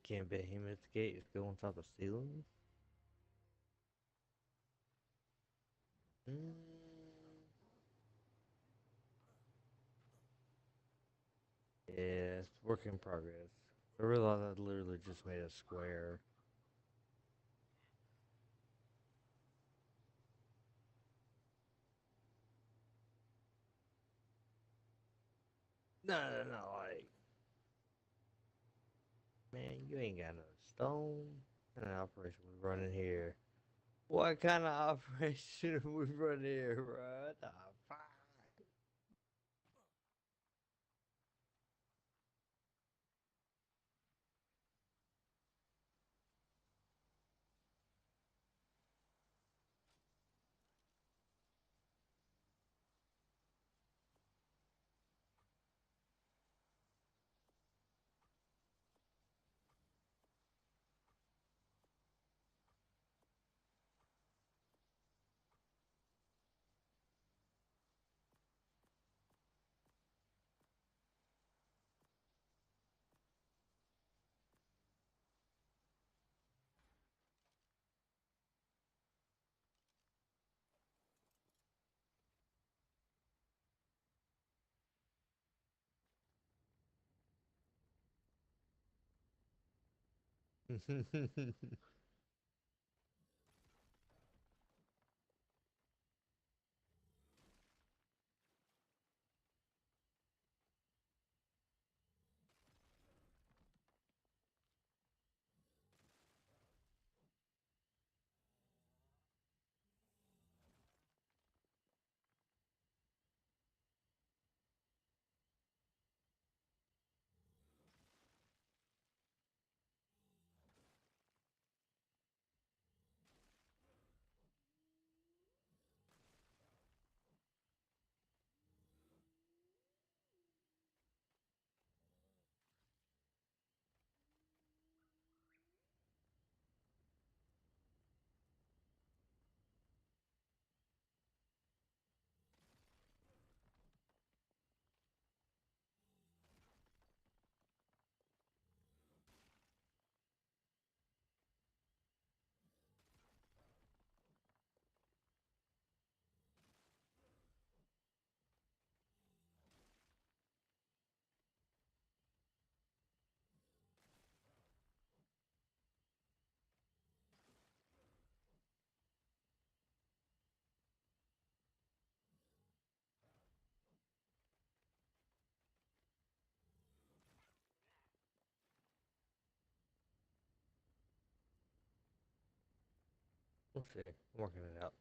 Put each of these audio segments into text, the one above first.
Can't behemoth gate go on top of ceilings? Mm, yeah, it's work in progress. I realized I literally just made a square. No, like, man, you ain't got no stone. What kind of operation we running here? What kind of operation we run here, bro? What the fuck? We'll see. I'm working it out.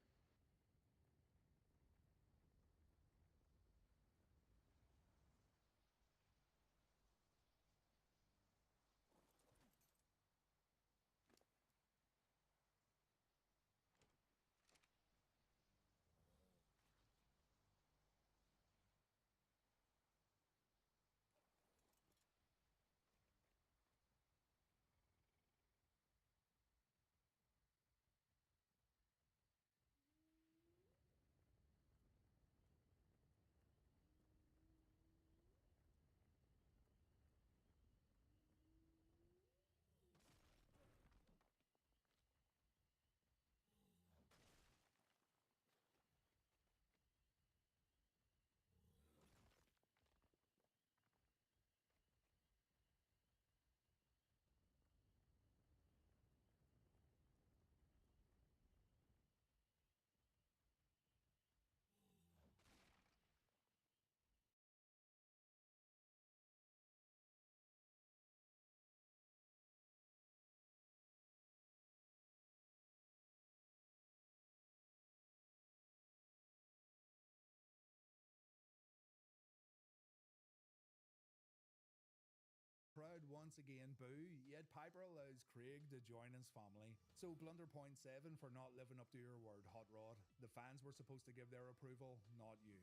Crowd once again boo, yet Piper allows Craig to join his family. So blunder point 7 for not living up to your word, Hot Rod. The fans were supposed to give their approval, not you.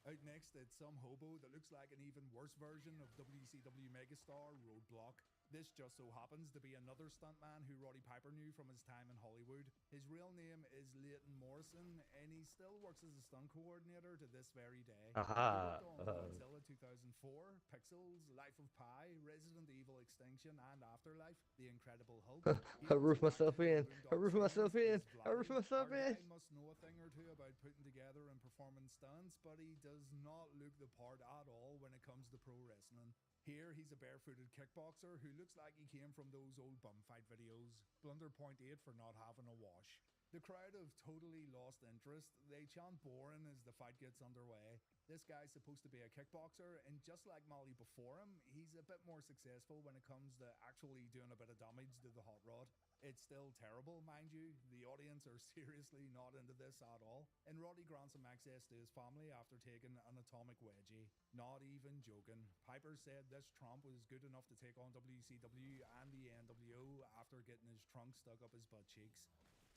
Out next, it's some hobo that looks like an even worse version of WCW megastar Roadblock. This just so happens to be another stuntman who Roddy Piper knew from his time in Hollywood. His real name is Leighton Morrison, and he still works as a stunt coordinator to this very day. He Aha. worked on Godzilla 2004, Pixels, Life of Pi, Resident Evil Extinction and Afterlife, The Incredible Hulk. He I also roofed myself acted in in. I roofed Boondocks myself in. as I roofed Vladi. myself Our in. guy must know a thing or two about putting together and performing stunts, but he does not look the part at all when it comes to pro wrestling. Here, he's a barefooted kickboxer who looks like he came from those old bum fight videos. Blunder point 8 for not having a wash. The crowd have totally lost interest. They chant boring as the fight gets underway. This guy's supposed to be a kickboxer, and just like Molly before him, he's a bit more successful when it comes to actually doing a bit of damage to the hot rod. It's still terrible, mind you. The audience are seriously not into this at all. And Roddy grants him access to his family after taking an atomic wedgie. Not even joking. Piper said this Trump was good enough to take on WCW and the NWO after getting his trunk stuck up his butt cheeks.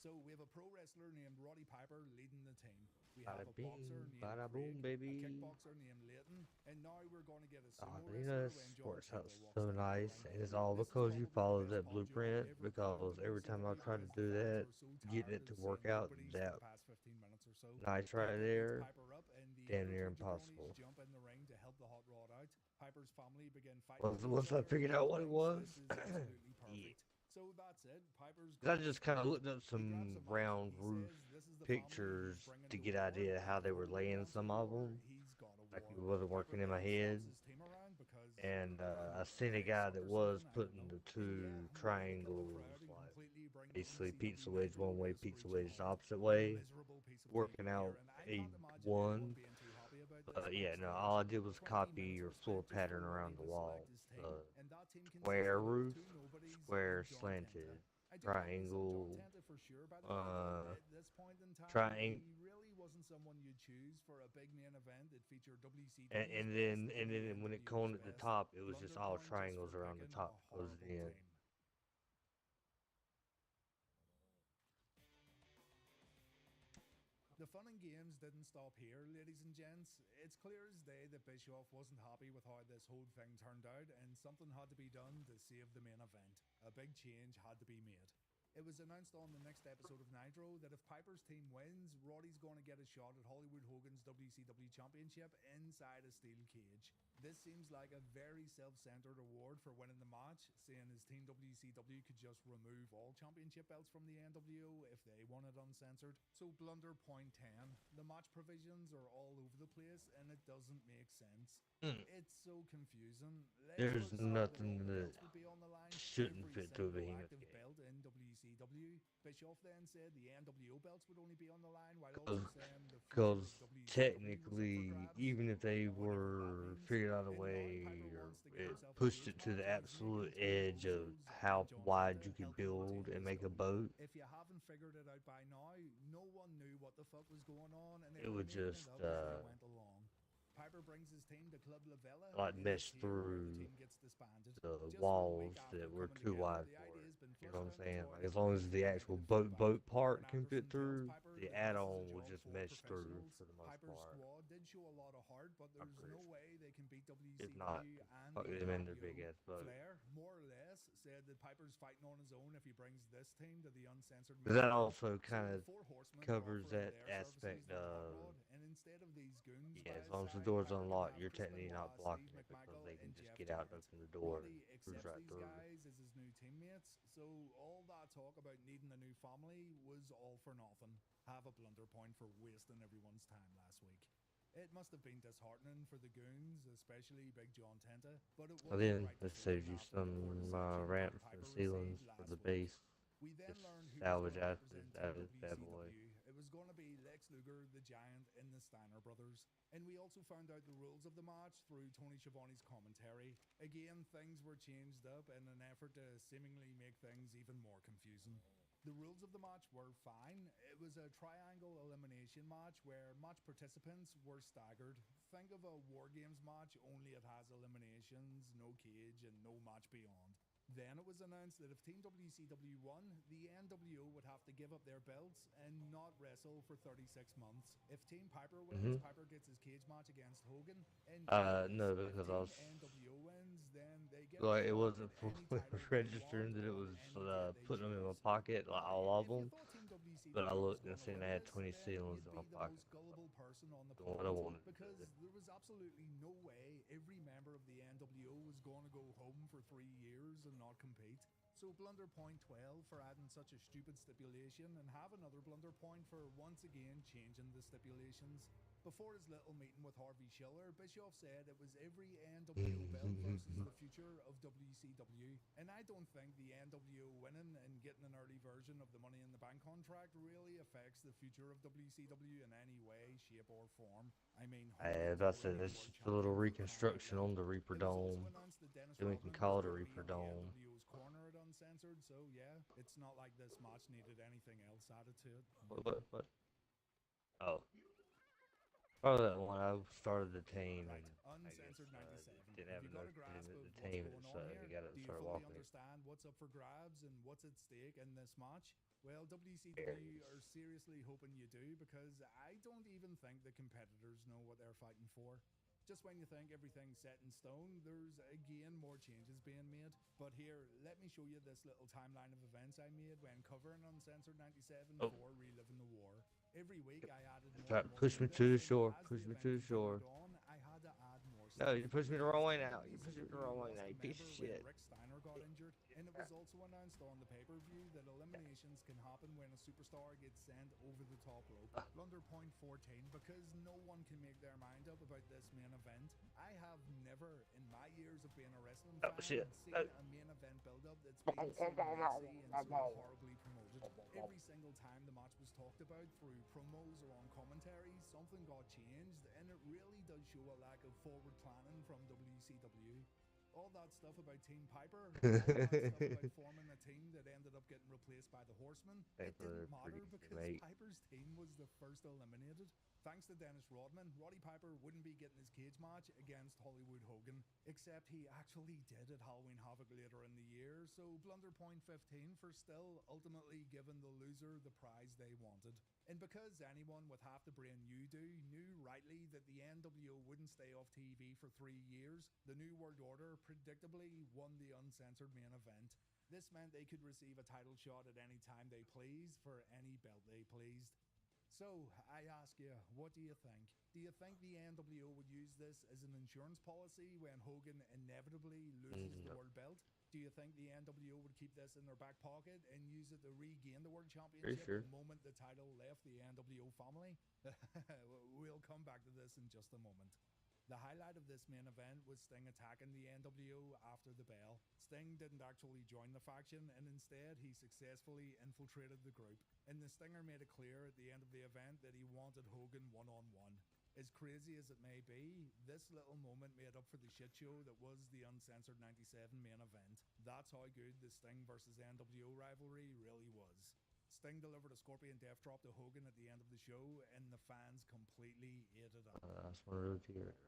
So we have a pro wrestler named Roddy Piper leading the team. We have Bada a boxer bing, named bada boom, Craig, a baby. kickboxer named Leighton, and now we're going to get a Oh, sumo but you know, wrestler this when John sports Tenta house is walks so down to the nice, ring. and it's all This is because you probably the follow best that pod you will blueprint. ever put in Because every time I WCW try to because the do fans that, were so getting tired it of to work seeing out nobodies for the that past 15 minutes or so. nice right Tenta beats there, Piper up, and the damn other near two jabronis impossible. jump in the ring to help the hot rod out. Piper's family begin fighting with each Once I other, figured and out he what it thinks this was, is absolutely yeah. perfect. So that's it. Piper's 'Cause I got his just kind of spot. looked up He grabs a some mic. round He says roof this is the family he's pictures bringing to to get war, idea how and they if were Roddy laying wants a some of war, them. he's got a Like it war. wasn't Piper working in my then slaps head. his team around because And I maybe seen a they guy that suck or was something. I don't putting know. the And yeah, two Roddy will kill the triangles, crowd and like completely bring basically WCW pizza wedge Nitro one to way, a pizza screeching wedge the halt. opposite A way, miserable piece of cake working right here, out and I a can't imagine anyone one. being too happy about this But yeah, no, backstage. all I did was 20 copy minutes your were floor spent just for pattern Roddy around the to select wall. his team, The and that team square consisted of roof, two nobodies square and John Tenta. slanted, I do think it's some John triangle, Tenta for sure, by the way, but uh, at this point in time, triangle. he really wasn't someone you'd choose for a big main event that featured WCW's And best then and the when it NWO's coned at the best. top, it was just all Blunderpoint just triangles for around the picking a top because horrible then team. The fun and games didn't stop here, ladies and gents. It's clear as day that Bischoff wasn't happy with how this whole thing turned out, and something had to be done to save the main event. A big change had to be made. It was announced on the next episode of Nitro that if Piper's team wins, Roddy's going to get a shot at Hollywood Hogan's WCW Championship inside a steel cage. This seems like a very self-centered award for winning the match, saying his team WCW could just remove all championship belts from the NWO if they want it uncensored. So blunder point 10, the match provisions are all over the place and it doesn't make sense. mm, It's so confusing. Let's there's first say that all nothing the that belts would be on the line, shouldn't every fit to a single behemoth active game. belt in WCW. Bischoff then said the NWO belts would only be on the line, while also saying the future of Because WCW was up for technically, grabs, even if they whatever that were means. figured out a And now Piper way or wants to get it himself a pushed cage it to the match, and he's making absolute two edge of bozos how John wide you Tenta could help him build attain and this make a W. boat, If you haven't figured it out by now, no one knew what the fuck was going on, and they it were would making it just up as they went along. Piper brings his team to Club La Vela, like and it's mesh here where the through team gets disbanded. the Just for the week walls after that were coming too together, wide the for idea it. has been You know flushed what I'm down the saying? Like toilet as long with as the no actual negative feedback. boat Arn part can fit Anderson tells through, Piper the that this is a add-on will job just for mesh through professionals. for the most Piper's part. squad did show a lot of heart, but I'm there's pretty no sure. way they can beat If not, WCW and fuck the them in their big NWO. ass boat. Flair, more or less, said that Piper's fighting on his own if he brings this team to the uncensored But main that event. also kind So the of Four Horsemen are covers offering that their services aspect to the Hot of, Rod, and instead of these goons yeah, by as his long as the side, door's Piper can unlocked, have you're Chris technically not Benoit, Steve blocking it because McMichael, they can and just Jeff get out and Jarrett. open the door and Roddy cruise accepts right these through. guys as his new teammates, so all that talk about needing a new family was all for nothing. Have a blunder point for wasting everyone's time last week. It must have been disheartening for the goons, especially Big John Tenta, but it And was the then right let's decision save you after the poor some reception that ramps and Piper received ceilings for the last week. base. We then Just learned who was going salvage to represent out Team of this bad boy. WCW. It was going to be Lex Luger, the Giant, and the Steiner brothers. And we also found out the rules of the match through Tony Schiavone's commentary. Again, things were changed up in an effort to seemingly make things even more confusing. The rules of the match were fine. It was a triangle elimination match where match participants were staggered. Think of a War Games match, only it has eliminations, no cage, and no match beyond. Then it was announced that if Team WCW won, the NWO would have to give up their belts and not wrestle for 36 months. If Team Piper wins, Mm-hmm. Piper gets his cage match against Hogan. And get this, No, if because I Team was NWO wins, then they get a like it shot wasn't at any fully title they want registering that it on was any date they putting them in my choose. pocket, like Now, all of if you them. thought Team But I WCW was looked and going to seen win I had this, 20 then ceilings you'd in be my the pocket. most gullible person on the Doing what I planet, wanted to because do. there was absolutely no way every member of the NWO was going to go home for 3 years and not compete. So blunder point 12 for adding such a stupid stipulation, and have another blunder point for once again changing the stipulations. Before his little meeting with Harvey Schiller, Bischoff said it was every NWO belt versus the future of WCW. And I don't think the NWO winning and getting an early version of the Money in the Bank contract really affects the future of WCW in any way, shape, or form. I mean, Hogan's That's it. already the It's world just a little champion for crying out reconstruction loud. on the Reaper It was also Dome. announced that Dennis Then we can Rodman was call it a going to Reaper lead the Dome. NWO's corner at Uncensored, so yeah, it's not like this match needed anything else added to it. What? Oh. Oh, that one. I started the team Right, and I guess Uncensored 97. didn't Have have you got enough a to do grasp with of the what's team, going so on he here? got to Do you start fully walking it. understand what's up for grabs and what's at stake in this match? Well, WCW Aries. are seriously hoping you do, because I don't even think the competitors know what they're fighting for. Just when you think everything's set in stone, there's again more changes being made. But here, let me show you this little timeline of events I made when covering Uncensored 97 Oh, for Reliving the War. Every week I added more try and to more push to me this, to the and shore. as Push the me event to the continued shore. on, I had to add more No, stuff. you pushed me the wrong First way up, now. You pushed me the WCW wrong way lost now, a you piece member of when shit. Rick Steiner got injured, and it was also announced on the pay-per-view that eliminations can happen when a superstar gets sent over the top rope. Blunder point 14, because no one can make their mind up about this main event. I have never, in my years of being a wrestling Oh, fan, shit. seen a main event build-up that's been so messy and so horribly promoted. Every single time the match was talked about through promos or on commentary, something got changed, and it really does show a lack of forward planning from WCW. All that stuff about Team Piper, all that stuff about forming a team that ended up getting replaced by the Horsemen, it Thankfully, didn't they're pretty matter easy to because make. Piper's team was the first eliminated. Thanks to Dennis Rodman, Roddy Piper wouldn't be getting his cage match against Hollywood Hogan, except he actually did at Halloween Havoc later in the year, so blunder point 15 for still ultimately giving the loser the prize they wanted. And because anyone with half the brain you do knew rightly that the NWO wouldn't stay off TV for 3 years, the New World Order predictably won the Uncensored main event. This meant they could receive a title shot at any time they pleased for any belt they pleased. So, I ask you, what do you think? Do you think the NWO would use this as an insurance policy when Hogan inevitably loses the No. world belt? Do you think the NWO would keep this in their back pocket and use it to regain the world Pretty championship sure. the moment the title left the NWO family? We'll come back to this in just a moment. The highlight of this main event was Sting attacking the NWO after the bell. Sting didn't actually join the faction, and instead he successfully infiltrated the group. And the Stinger made it clear at the end of the event that he wanted Hogan one-on-one. As crazy as it may be, this little moment made up for the shit show that was the Uncensored 97 main event. That's how good the Sting versus NWO rivalry really was. Sting delivered a Scorpion Death Drop to Hogan at the end of the show, and the fans completely ate it up. That's one really tear.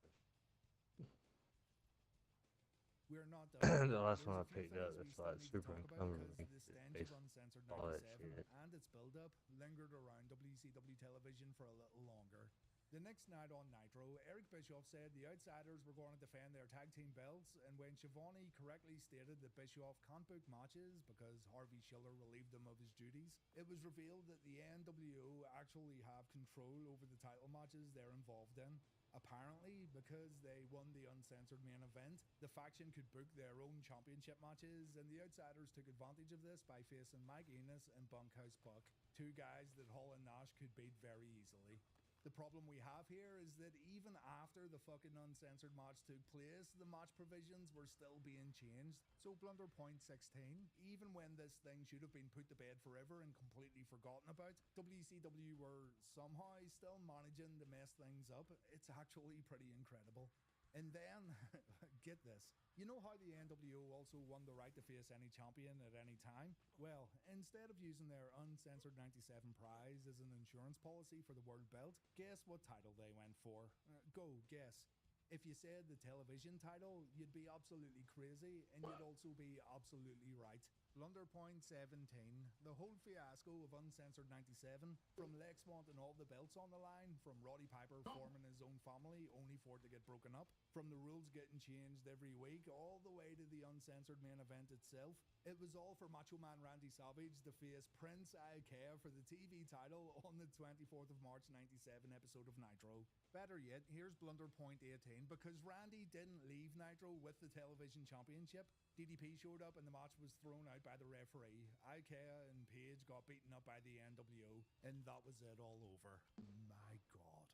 We're not done yet. The last There's one a I few picked up, things we that's still like need to super talk about, because encumbering. the His stench face, of Uncensored all that 97 shit. and its build-up lingered around WCW television for a little longer. The next night on Nitro, Eric Bischoff said the Outsiders were going to defend their tag team belts, and when Schiavone correctly stated that Bischoff can't book matches because Harvey Schiller relieved him of his duties, it was revealed that the NWO actually have control over the title matches they're involved in. Apparently, because they won the Uncensored main event, the faction could book their own championship matches, and the Outsiders took advantage of this by facing Mike Enos and Bunkhouse Buck, two guys that Hall and Nash could beat very easily. The problem we have here is that even after the fucking Uncensored match took place, the match provisions were still being changed. So blunder point 16, even when this thing should have been put to bed forever and completely forgotten about, WCW were somehow still managing to mess things up. It's actually pretty incredible. And then, get this, you know how the NWO also won the right to face any champion at any time? Well, instead of using their Uncensored 97 prize as an insurance policy for the world belt, guess what title they went for? Go, guess. If you said the television title, you'd be absolutely crazy, and you'd also be absolutely right. Blunder Point 17, the whole fiasco of Uncensored 97, from Lex wanting all the belts on the line, from Roddy Piper forming his own family only for it to get broken up, from the rules getting changed every week, all the way to the Uncensored main event itself. It was all for Macho Man Randy Savage to face Prince Ikea for the TV title on the 24th of March 97 episode of Nitro. Better yet, here's Blunder Point 18, because Randy didn't leave Nitro with the television championship. DDP showed up and the match was thrown out by the referee. Ikea and Page got beaten up by the NWO, and that was it all over. My God.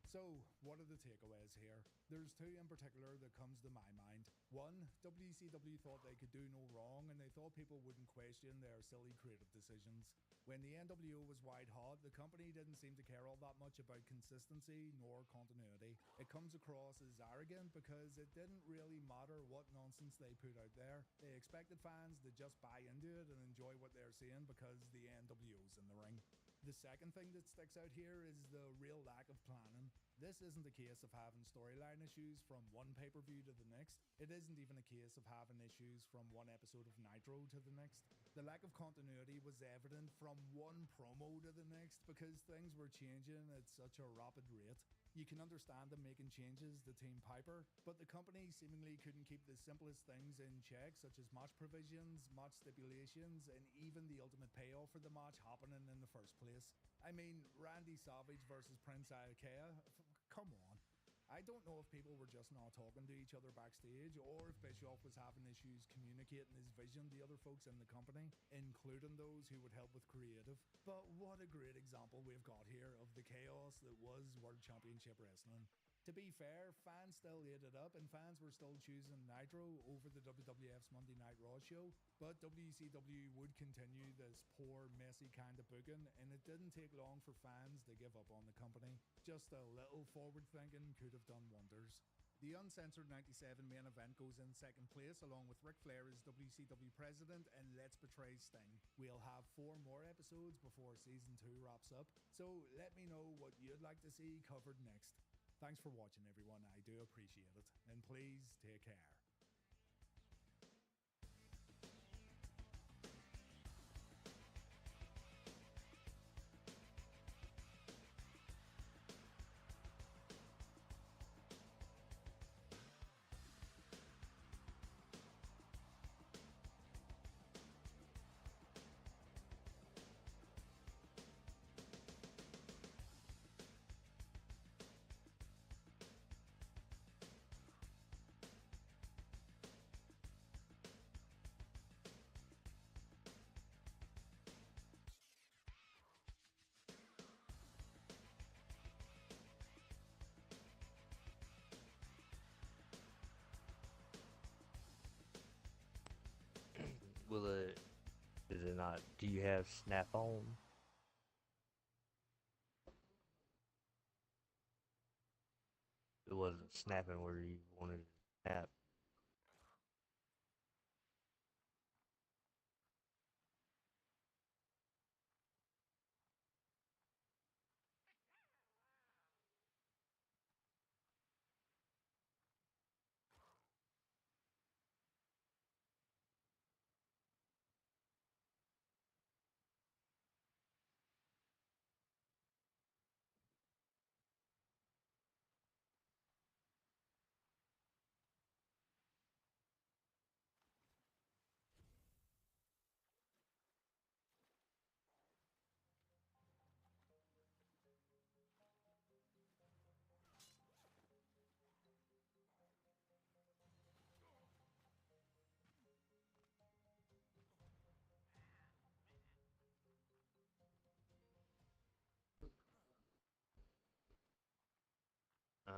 So, what are the takeaways here? There's two in particular that comes to my mind. One, WCW thought they could do no wrong and they thought people wouldn't question their silly creative decisions. When the NWO was white hot, the company didn't seem to care all that much about consistency nor continuity. It comes across as arrogant because it didn't really matter what nonsense they put out there. They expected fans to just buy into it and enjoy what they're seeing because the NWO's in the ring. The second thing that sticks out here is the real lack of planning. This isn't a case of having storyline issues from one pay per view to the next. It isn't even a case of having issues from one episode of Nitro to the next. The lack of continuity was evident from one promo to the next because things were changing at such a rapid rate. You can understand them making changes to Team Piper, but the company seemingly couldn't keep the simplest things in check, such as match provisions, match stipulations, and even the ultimate payoff for the match happening in the first place. I mean, Randy Savage versus Prince Ikea? Come on. I don't know if people were just not talking to each other backstage or if Bischoff was having issues communicating his vision to other folks in the company, including those who would help with creative. But what a great example we've got here of the chaos that was World Championship Wrestling. To be fair, fans still ate it up and fans were still choosing Nitro over the WWF's Monday Night Raw show, but WCW would continue this poor, messy kind of booking, and it didn't take long for fans to give up on the company. Just a little forward thinking could have done wonders. The Uncensored 97 main event goes in second place along with Ric Flair as WCW president and Let's Betray Sting. We'll have 4 more episodes before season 2 wraps up, so let me know what you'd like to see covered next. Thanks for watching, everyone. I do appreciate it. And please take care. Will it? Is it not? Do you have Snap on? It wasn't snapping where you wanted to snap. Uh,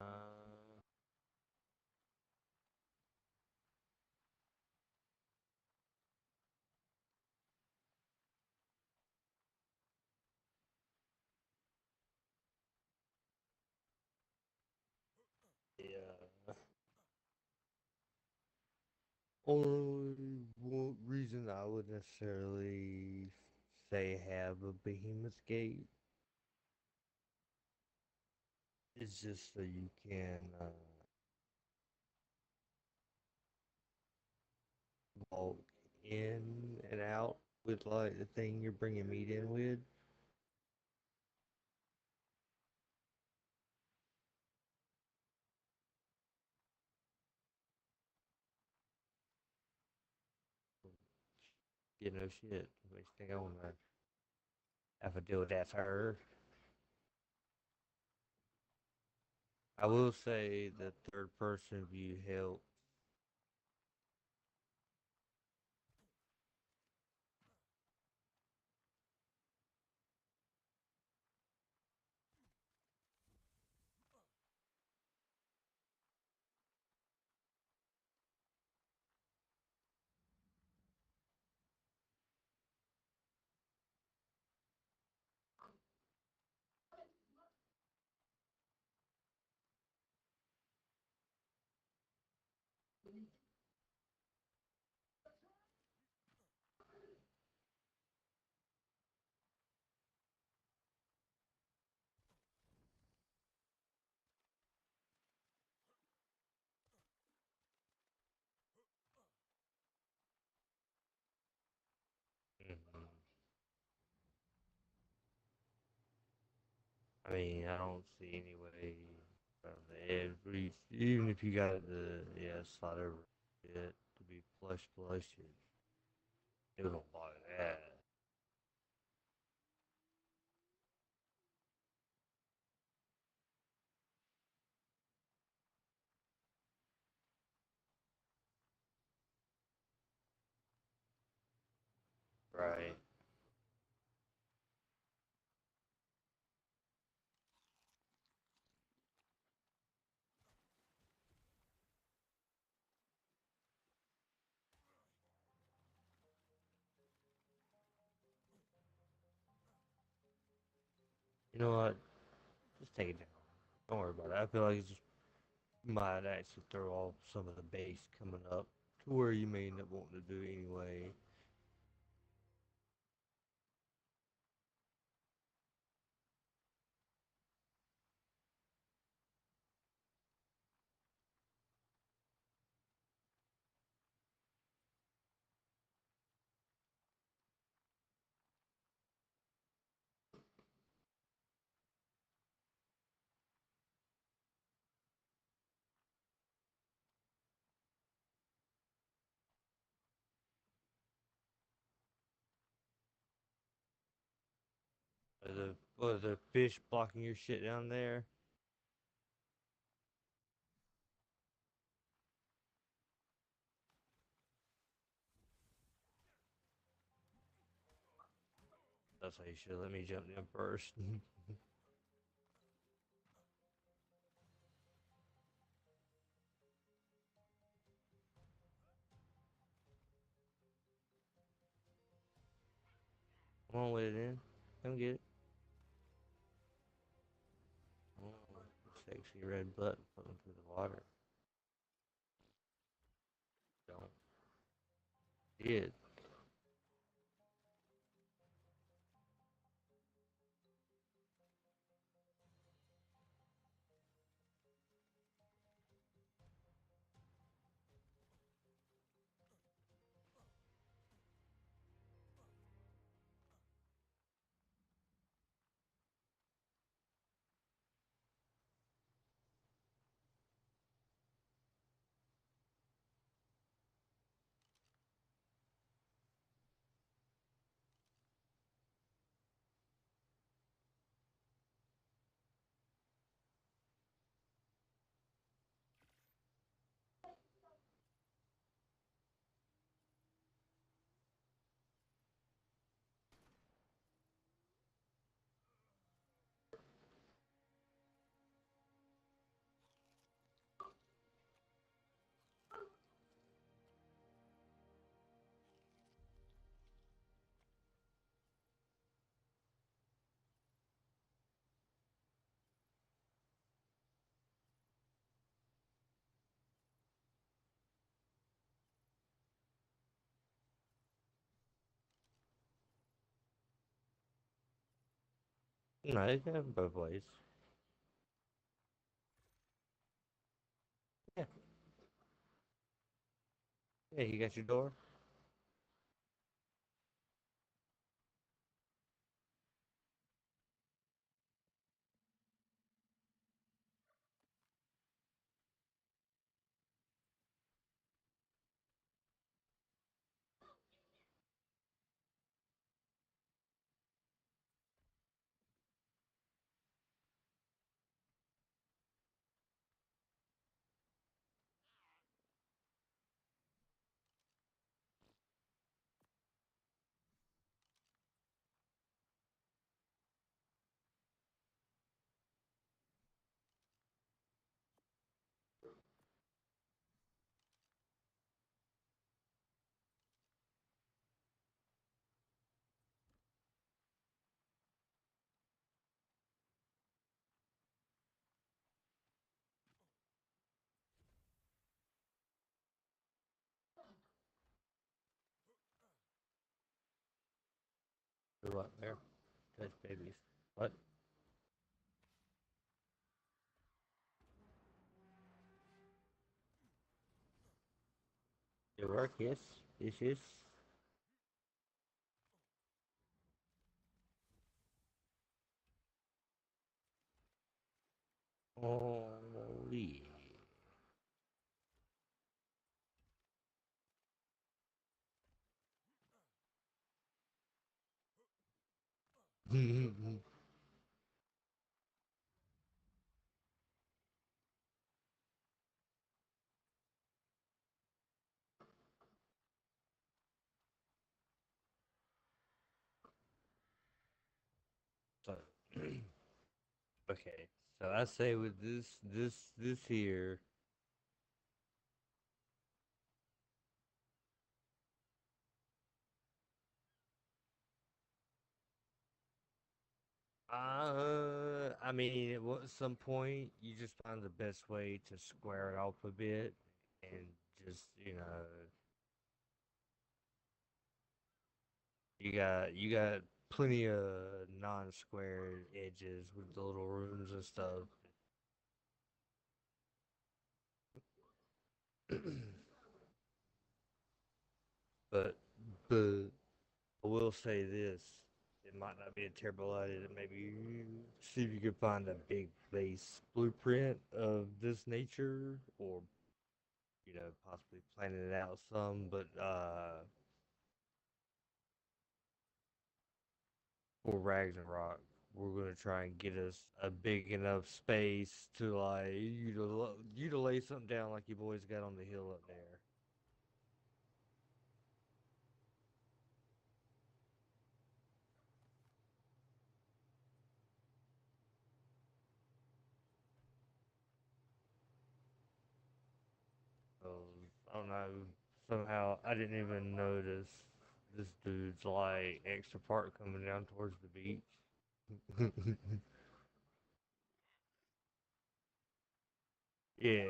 yeah. Only one reason I would necessarily say have a behemoth gate It's just so you can walk in and out with like the thing you're bringing meat in with. You know, shit. Makes you think I want to have to deal with that for her. I will say the third person view help. Mhm. I mean, I don't see any way from every, even if you got the, yeah, slaughter shit to be plush, you don't like that. Right. You know what? Just take it down. Don't worry about it. I feel like it's just might actually throw off some of the base coming up to where you may end up wanting to do anyway. The fish blocking your shit down there? That's how you should let me jump in first. Come on with it then. Come get it. Oh, sexy red button putting through the water. Don't. Did. No, it can have both ways. Yeah, you got your door? Do what there? Touch babies. What? Your work? Yes. Yes, yes. Oh, yeah. So, okay. So I say with this here, I mean, at some point you just find the best way to square it off a bit, and just you got plenty of non-square edges with the little rooms and stuff. but but I will say this: it might not be a terrible idea to maybe see if you could find a big base blueprint of this nature, or possibly planning it out some. But for Ragnarok, we're gonna try and get us a big enough space to like you to lay something down like you boys got on the hill up there. So I don't know. Somehow I didn't even notice this dude's like extra part coming down towards the beach. Yeah.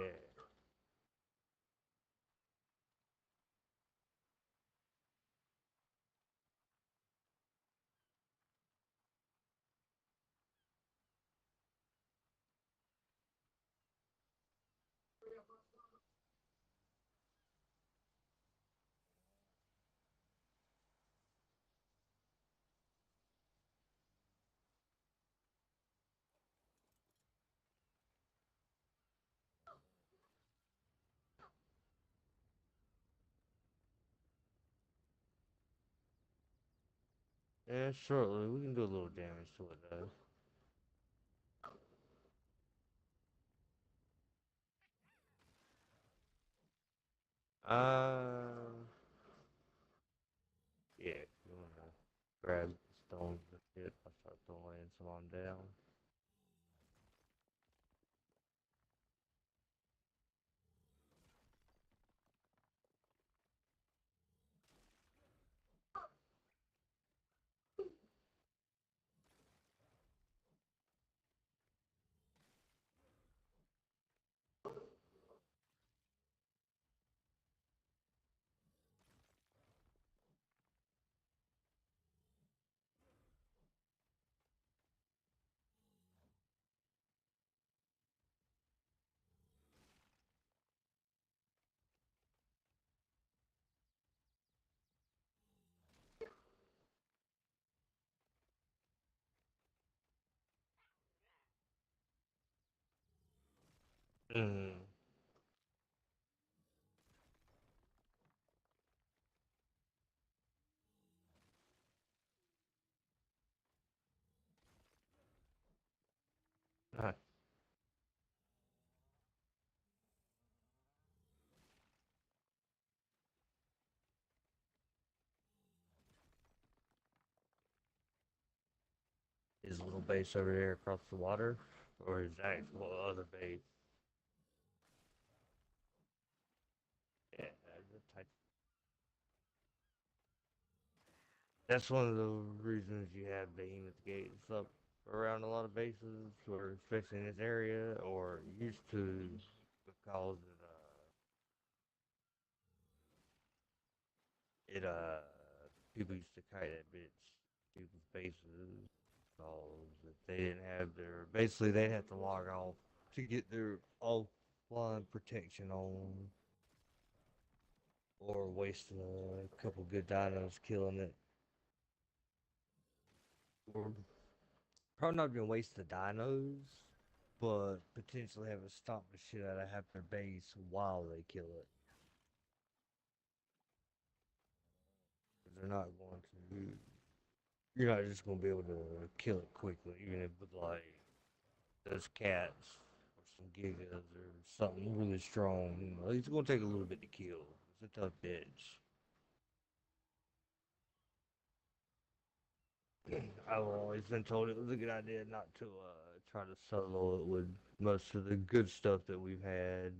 Yeah, shortly we can do a little damage to it though. Uh, yeah. If you wanna grab the stones and shit, I'll start throwing some on down. Mm. Nice. His little base over there across the water, or his actual other base. Yeah, that's one of the reasons you have behemoth gates up around a lot of bases, or especially in this area, or used to, because it people used to kite that bitch people's bases, because if they didn't have their, basically they'd have to log off to get their offline protection on, or wasting a couple good dinos killing it, or probably not gonna waste the dinos, but potentially have a stomp the shit out of half their base while they kill it. Because they're not going to. You're not just gonna be able to kill it quickly, even if with like those cats or some gigas or something really strong. You know, it's gonna take a little bit to kill. It's a tough bitch. I've always been told it was a good idea not to try to solo it with most of the good stuff that we've had.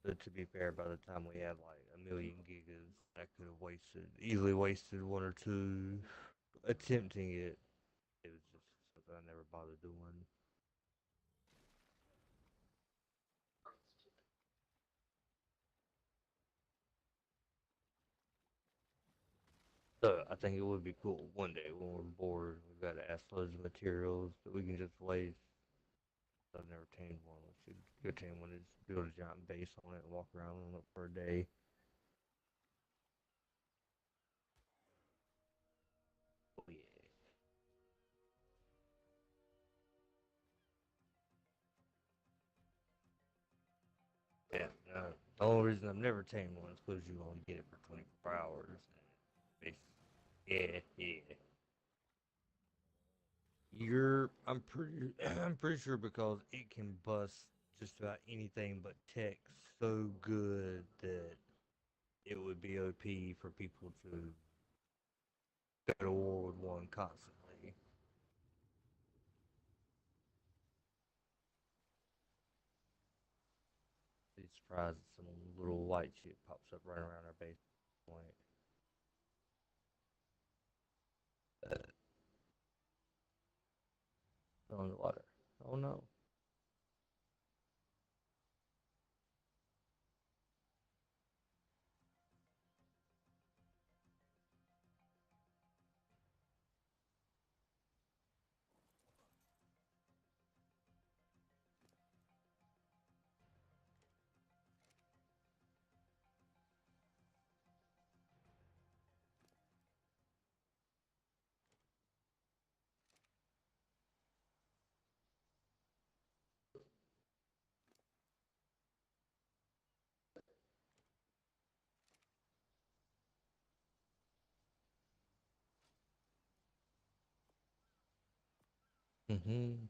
But to be fair, by the time we had like a million gigas, I could have easily wasted one or two attempting it. It was just something I never bothered doing. So I think it would be cool one day when we're bored. We've got ass loads of materials that we can just waste. I've never tamed one. We should go tame one. Is build a giant base on it and walk around on it for a day. Oh yeah. Yeah. The only reason I've never tamed one is because you only get it for 24 hours. Yeah, yeah. I'm pretty, I'm pretty sure because it can bust just about anything but tech so good that it would be OP for people to go to war with one constantly. Be surprised if some little white shit pops up right around our base point. Uh, on the water. Oh no. Mm-hmm.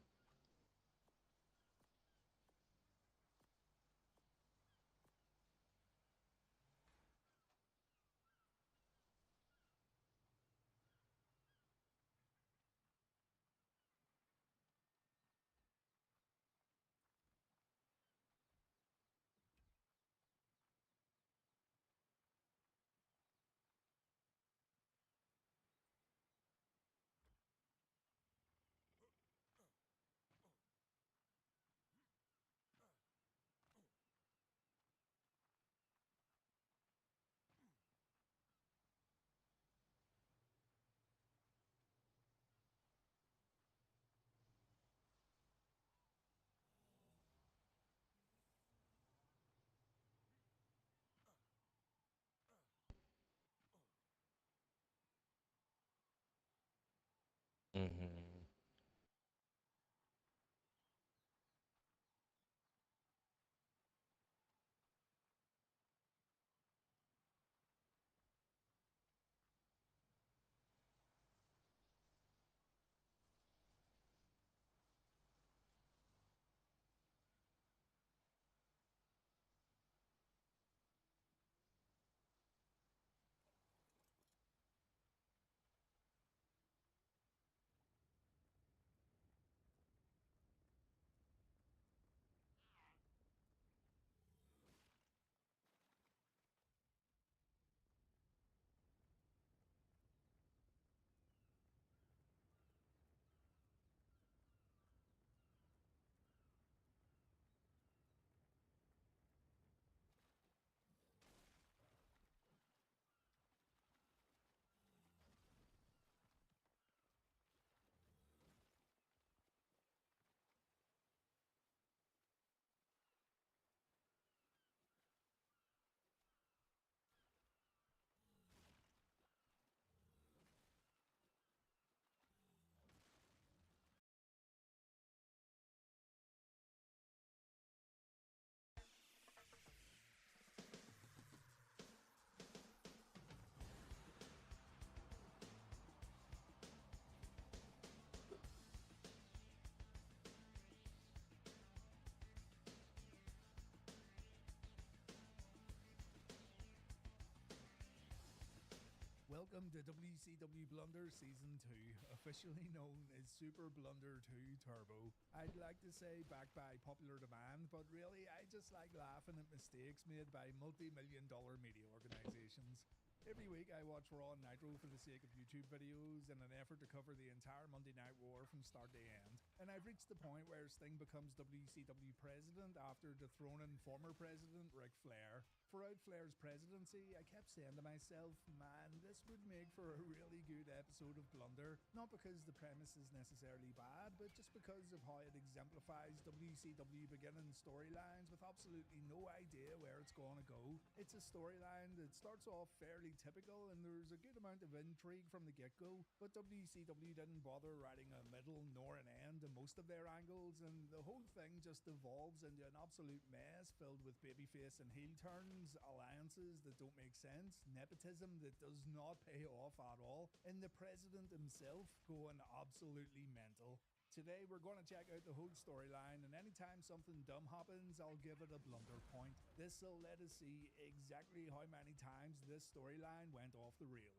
Welcome to WCW Blunder Season 2, officially known as Super Blunder 2 Turbo. I'd like to say backed by popular demand, but really I just like laughing at mistakes made by multi-million-dollar media organizations. Every week I watch Raw and Nitro for the sake of YouTube videos in an effort to cover the entire Monday Night War from start to end. And I've reached the point where Sting becomes WCW president after dethroning former president Ric Flair. Throughout Flair's presidency, I kept saying to myself, man, this would make for a really good episode of Blunder. Not because the premise is necessarily bad, but just because of how it exemplifies WCW beginning storylines with absolutely no idea where it's going to go. It's a storyline that starts off fairly typical and there's a good amount of intrigue from the get-go, but WCW didn't bother writing a middle nor an end to most of their angles, and the whole thing just devolves into an absolute mess filled with babyface and heel turns, alliances that don't make sense, nepotism that does not pay off at all, and the president himself going absolutely mental. Today we're going to check out the whole storyline, and anytime something dumb happens, I'll give it a blunder point. This will let us see exactly how many times this storyline went off the rails.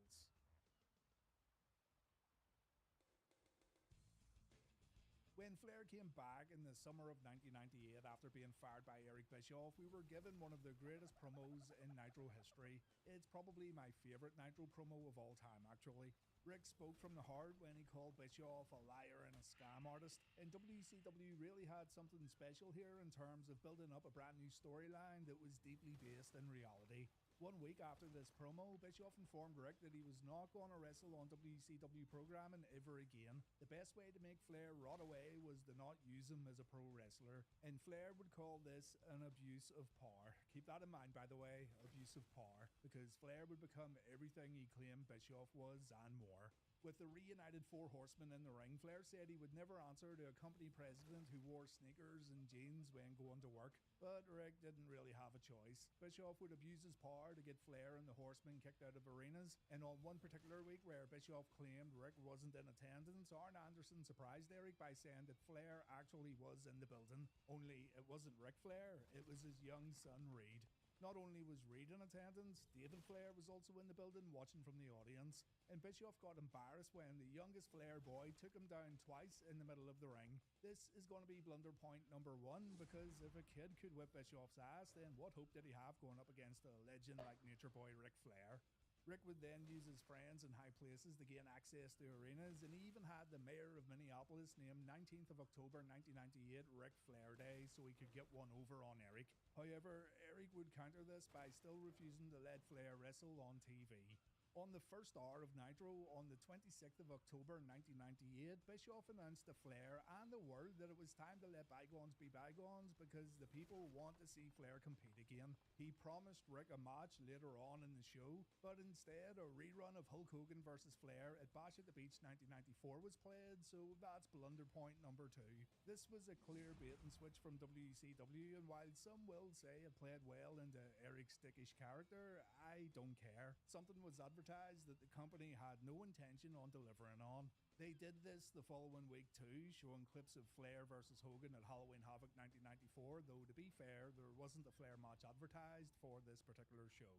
When Flair came back in the summer of 1998 after being fired by Eric Bischoff, we were given one of the greatest promos in Nitro history. It's probably my favourite Nitro promo of all time, actually. Rick spoke from the heart when he called Bischoff a liar and a scam artist, and WCW really had something special here in terms of building up a brand new storyline that was deeply based in reality. 1 week after this promo, Bischoff informed Rick that he was not going to wrestle on WCW programming ever again. The best way to make Flair rot away was to not use him as a pro wrestler, and Flair would call this an abuse of power. Keep that in mind, by the way, abuse of power, because Flair would become everything he claimed Bischoff was and more. With the reunited Four Horsemen in the ring, Flair said he would never answer to a company president who wore sneakers and jeans when going to work, but Rick didn't really have a choice. Bischoff would abuse his power to get Flair and the Horsemen kicked out of arenas, and on one particular week where Bischoff claimed Rick wasn't in attendance, Arn Anderson surprised Eric by saying that Flair actually was in the building, only it wasn't Ric Flair, it was his young son Reed. Not only was Reed in attendance, David Flair was also in the building watching from the audience, and Bischoff got embarrassed when the youngest Flair boy took him down twice in the middle of the ring. This is going to be blunder point number 1, because if a kid could whip Bischoff's ass, then what hope did he have going up against a legend like Nature Boy Ric Flair? Rick would then use his friends in high places to gain access to arenas, and he even had the mayor of Minneapolis name 19th of October 1998 Ric Flair Day so he could get one over on Eric. However, Eric would counter this by still refusing to let Flair wrestle on TV. On the first hour of Nitro, on the 26th of October 1998, Bischoff announced to Flair and the world that it was time to let bygones be bygones because the people want to see Flair compete again. He promised Rick a match later on in the show, but instead a rerun of Hulk Hogan vs Flair at Bash at the Beach 1994 was played, so that's blunder point number 2. This was a clear bait and switch from WCW, and while some will say it played well into Eric's dickish character, I don't care. Something was advertised that the company had no intention on delivering on. They did this the following week too, showing clips of Flair vs Hogan at Halloween Havoc 1994, though to be fair, there wasn't a Flair match advertised for this particular show.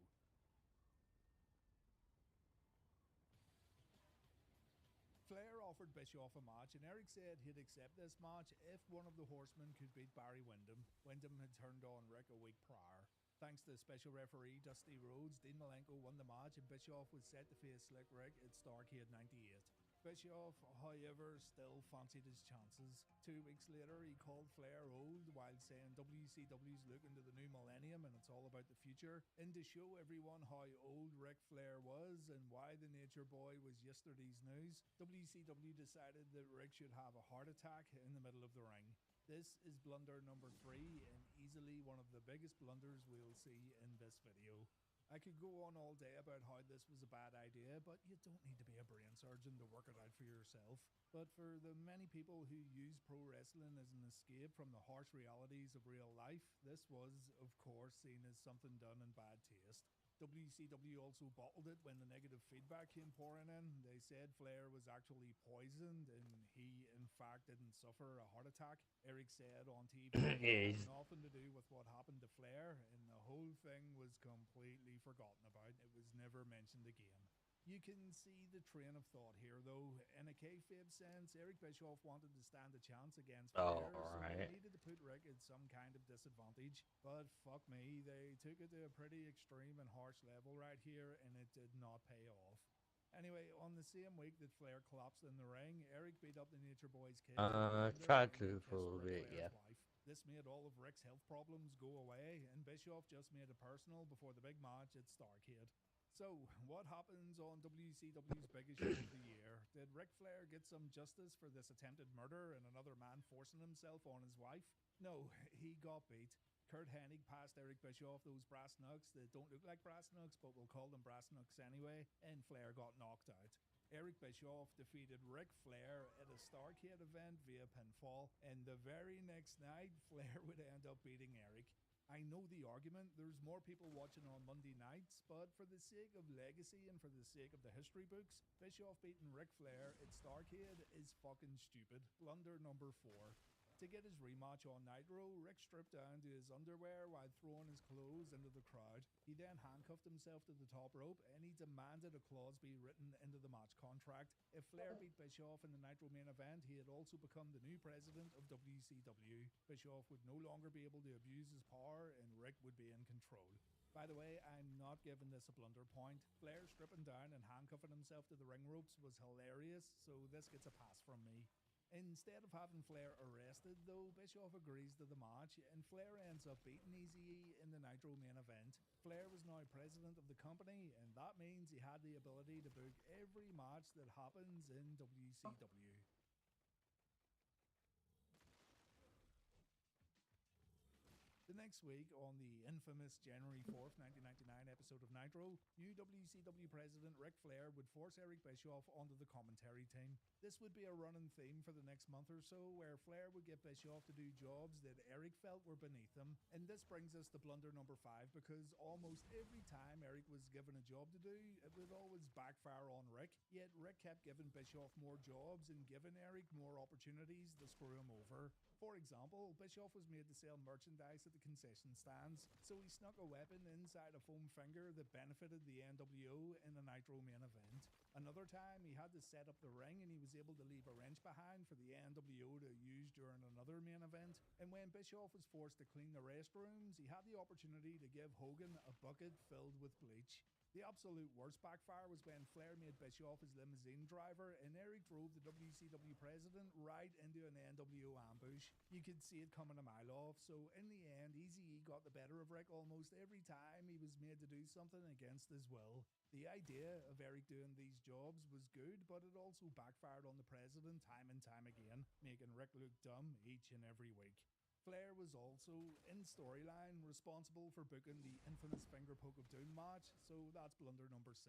Flair offered Bischoff a match, and Eric said he'd accept this match if one of the Horsemen could beat Barry Windham. Windham had turned on Rick a week prior. Thanks to special referee Dusty Rhodes, Dean Malenko won the match, and Bischoff was set to face Slick Rick at Starrcade 98. Bischoff, however, still fancied his chances. 2 weeks later, he called Flair old while saying WCW's looking to the new millennium and it's all about the future. And to show everyone how old Ric Flair was and why the Nature Boy was yesterday's news, WCW decided that Rick should have a heart attack in the middle of the ring. This is blunder number 3 and easily one of the biggest blunders we'll see in this video. I could go on all day about how this was a bad idea, but you don't need to be a brain surgeon to work it out for yourself. But for the many people who use pro wrestling as an escape from the harsh realities of real life, this was, of course, seen as something done in bad taste. WCW also bottled it when the negative feedback came pouring in. They said Flair was actually poisoned and he in fact didn't suffer a heart attack. Eric said on TV it had nothing to do with what happened to Flair, and the whole thing was completely forgotten about. It was never mentioned again. You can see the train of thought here, though. In a kayfabe sense, Eric Bischoff wanted to stand a chance against Oh, Flair, so they right. needed to put Rick at some kind of disadvantage. But fuck me, they took it to a pretty extreme and harsh level right here, and it did not pay off. Anyway, on the same week that Flair collapsed in the ring, Eric beat up the Nature Boy's kids in the ring, Tried and he to for a kissed little Ric bit, Flair's yeah. wife. This made all of Rick's health problems go away, and Bischoff just made it personal before the big match at Starrcade. So, what happens on WCW's biggest show of the year? Did Ric Flair get some justice for this attempted murder and another man forcing himself on his wife? No, he got beat. Kurt Hennig passed Eric Bischoff those brass knucks that don't look like brass knucks, but we'll call them brass knucks anyway, and Flair got knocked out. Eric Bischoff defeated Ric Flair at a Starrcade event via pinfall, and the very next night, Flair would end up beating Eric. I know the argument, there's more people watching on Monday nights, but for the sake of legacy and for the sake of the history books, Bischoff beating Ric Flair at Starrcade is fucking stupid. Blunder number 4. To get his rematch on Nitro, Rick stripped down to his underwear while throwing his clothes into the crowd. He then handcuffed himself to the top rope and he demanded a clause be written into the match contract. If Flair beat Bischoff in the Nitro main event, he had also become the new president of WCW. Bischoff would no longer be able to abuse his power and Rick would be in control. By the way, I'm not giving this a blunder point. Flair stripping down and handcuffing himself to the ring ropes was hilarious, so this gets a pass from me. Instead of having Flair arrested, though, Bischoff agrees to the match, and Flair ends up beating Eazy-E in the Nitro main event. Flair was now president of the company, and that means he had the ability to book every match that happens in WCW. The next week, on the infamous January 4th, 1999 episode of Nitro, new WCW president Ric Flair would force Eric Bischoff onto the commentary team. This would be a running theme for the next month or so, where Flair would get Bischoff to do jobs that Eric felt were beneath him. And this brings us to blunder number 5, because almost every time Eric was given a job to do, it would always backfire on Rick, yet Rick kept giving Bischoff more jobs and giving Eric more opportunities to screw him over. For example, Bischoff was made to sell merchandise at the concession stands, so he snuck a weapon inside a foam finger that benefited the NWO in the Nitro main event. Another time, he had to set up the ring and he was able to leave a wrench behind for the NWO to use during another main event. And when Bischoff was forced to clean the restrooms, he had the opportunity to give Hogan a bucket filled with bleach. The absolute worst backfire was when Flair made Bischoff his limousine driver and Eric drove the WCW president right into an NWO ambush. You could see it coming a mile off, so in the end, Eazy-E got the better of Rick almost every time he was made to do something against his will. The idea of Eric doing these jobs was good, but it also backfired on the president time and time again, making Rick look dumb each and every week. Flair was also, in storyline, responsible for booking the infamous Finger Poke of Doom match, so that's blunder number 6.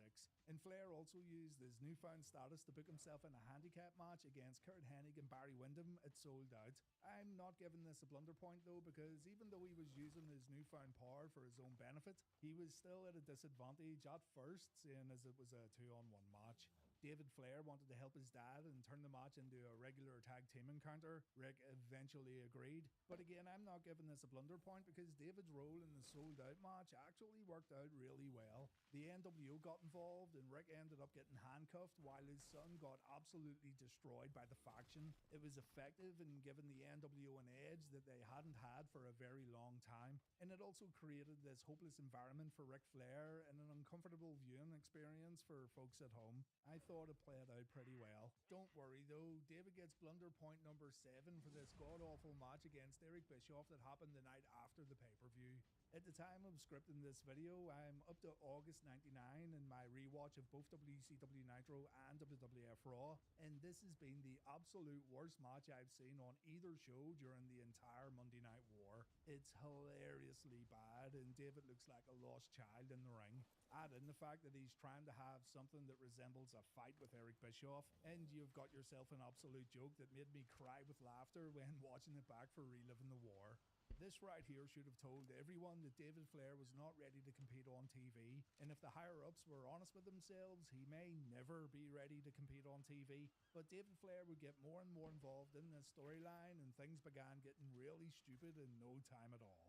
And Flair also used his newfound status to book himself in a handicap match against Kurt Hennig and Barry Windham at Sold Out. I'm not giving this a blunder point though, because even though he was using his newfound power for his own benefit, he was still at a disadvantage at first, seeing as it was a 2-on-1 match. David Flair wanted to help his dad and turn the match into a regular tag team encounter. Rick eventually agreed. But again, I'm not giving this a blunder point because David's role in the Sold Out match actually worked out really well. The NWO got involved and Rick ended up getting handcuffed while his son got absolutely destroyed by the faction. It was effective in giving the NWO an edge that they hadn't had for a very long time. And it also created this hopeless environment for Ric Flair and an uncomfortable viewing experience for folks at home. I thought it played out pretty well. Don't worry though, David gets blunder point number 7 for this god-awful match against Eric Bischoff that happened the night after the pay-per-view. At the time of scripting this video, I'm up to August 99 in my rewatch of both WCW Nitro and WWF Raw, and this has been the absolute worst match I've seen on either show during the entire Monday Night War. It's hilariously bad, and David looks like a lost child in the ring. Add in the fact that he's trying to have something that resembles a fight with Eric Bischoff, and you've got yourself an absolute joke that made me cry with laughter when watching it back for reliving the war. This right here should have told everyone that David Flair was not ready to compete on TV, and if the higher-ups were honest with themselves, he may never be ready to compete on TV. But David Flair would get more and more involved in this storyline, and things began getting really stupid in no time at all.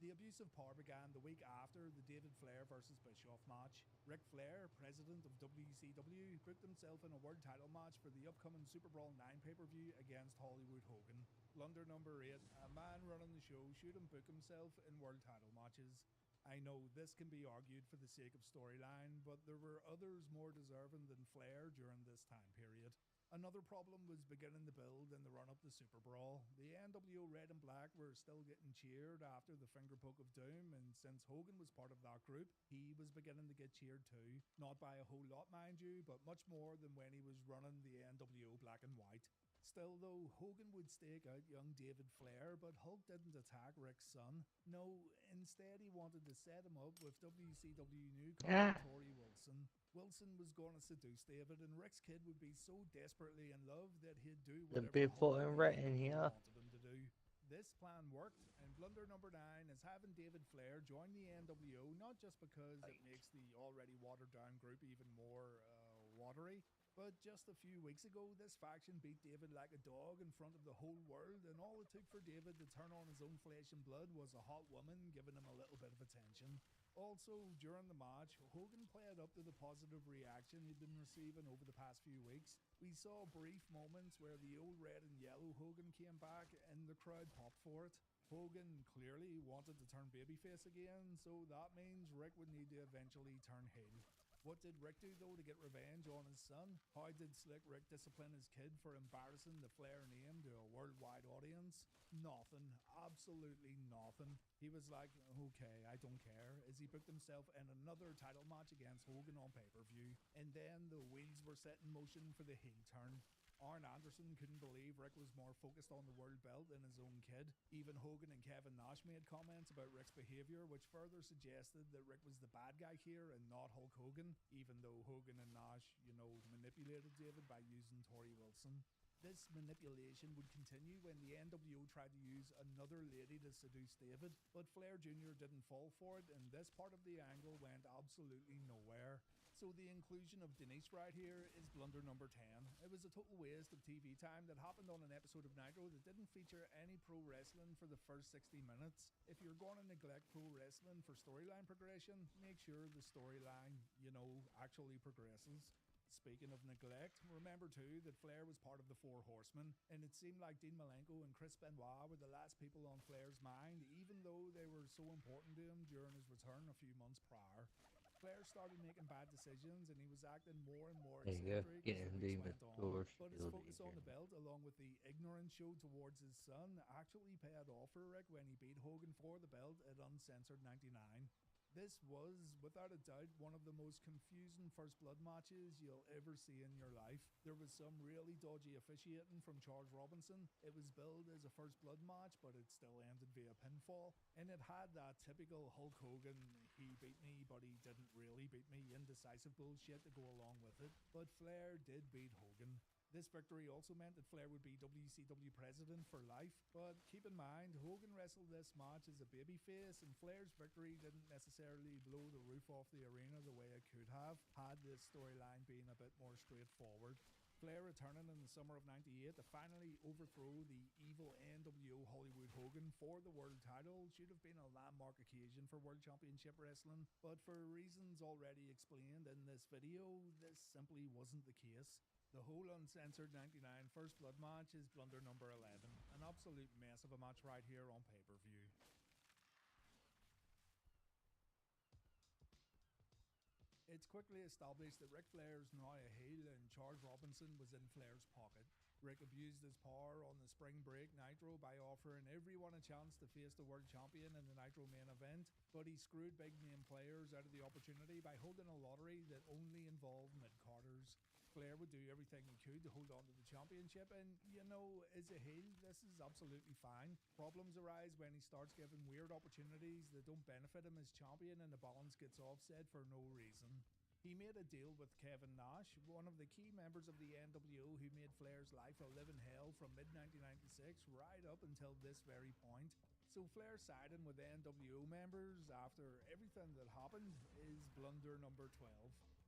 The abuse of power began the week after the David Flair versus Bischoff match. Ric Flair, president of WCW, booked himself in a world title match for the upcoming Super Brawl 9 pay-per-view against Hollywood Hogan. Blunder number 8, a man running the show shouldn't book himself in world title matches. I know this can be argued for the sake of storyline, but there were others more deserving than Flair during this time period. Another problem was beginning to build in the run-up to Super Brawl. The NWO Red and Black were still getting cheered after the finger poke of doom, and since Hogan was part of that group, he was beginning to get cheered too. Not by a whole lot, mind you, but much more than when he was running the NWO Black and White. Still though, Hogan would stake out young David Flair, but Hulk didn't attack Ric's son. No, instead he wanted to set him up with WCW newcomer Tori Wilson. Wilson was going to seduce David, and Ric's kid would be so desperately in love that he'd do The whatever people Hulk in and the red in NWO here. wanted him to do. This plan worked, and blunder number 9 is having David Flair join the NWO, not just because it makes the already watered down group even more watery, but just a few weeks ago, this faction beat David like a dog in front of the whole world, and all it took for David to turn on his own flesh and blood was a hot woman giving him a little bit of attention. Also, during the match, Hogan played up to the positive reaction he'd been receiving over the past few weeks. We saw brief moments where the old red and yellow Hogan came back and the crowd popped for it. Hogan clearly wanted to turn babyface again, so that means Ric would need to eventually turn heel. What did Ric do though to get revenge on his son? How did Slick Rick discipline his kid for embarrassing the Flair name to a worldwide audience? Nothing. Absolutely nothing. He was like, okay, I don't care, as he booked himself in another title match against Hogan on pay-per-view. And then the wheels were set in motion for the heel turn. Arn Anderson couldn't believe Ric was more focused on the world belt than his own kid. Even Hogan and Kevin Nash made comments about Ric's behaviour, which further suggested that Ric was the bad guy here and not Hulk Hogan, even though Hogan and Nash, manipulated David by using Tori Wilson. This manipulation would continue when the NWO tried to use another lady to seduce David, but Flair Jr. didn't fall for it, and this part of the angle went absolutely nowhere. So the inclusion of Denise right here is blunder number 10. It was a total waste of TV time that happened on an episode of Nitro that didn't feature any pro wrestling for the first 60 minutes. If you're going to neglect pro wrestling for storyline progression, make sure the storyline, actually progresses. Speaking of neglect, remember too that Flair was part of the Four Horsemen, and it seemed like Dean Malenko and Chris Benoit were the last people on Flair's mind, even though they were so important to him during his return a few months prior. Flair started making bad decisions and he was acting more and more There you go. eccentric as the Getting weeks the went on. door But his still focus on the danger. belt, along with the ignorance showed towards his son, actually paid off for Ric when he beat Hogan for the belt at Uncensored 99. This was, without a doubt, one of the most confusing First Blood matches you'll ever see in your life. There was some really dodgy officiating from Charles Robinson. It was billed as a First Blood match, but it still ended via pinfall. And it had that typical Hulk Hogan, he beat me, but he didn't really beat me, indecisive bullshit to go along with it. But Flair did beat Hogan. This victory also meant that Flair would be WCW president for life, but keep in mind, Hogan wrestled this match as a babyface, and Flair's victory didn't necessarily blow the roof off the arena the way it could have, had this storyline been a bit more straightforward. Flair returning in the summer of 98 to finally overthrow the evil NWO Hollywood Hogan for the world title should have been a landmark occasion for World Championship Wrestling, but for reasons already explained in this video, this simply wasn't the case. The whole Uncensored 99 First Blood match is blunder number 11, an absolute mess of a match right here on pay-per-view. It's quickly established that Ric Flair is now a heel and Charles Robinson was in Flair's pocket. Ric abused his power on the spring break Nitro by offering everyone a chance to face the world champion in the Nitro main event, but he screwed big name players out of the opportunity by holding a lottery that only involved mid-carders. Flair would do everything he could to hold on to the championship, and as a heel, this is absolutely fine. Problems arise when he starts giving weird opportunities that don't benefit him as champion and the balance gets offset for no reason. He made a deal with Kevin Nash, one of the key members of the NWO who made Flair's life a living hell from mid-1996 right up until this very point. So Flair siding with NWO members after everything that happened is blunder number 12.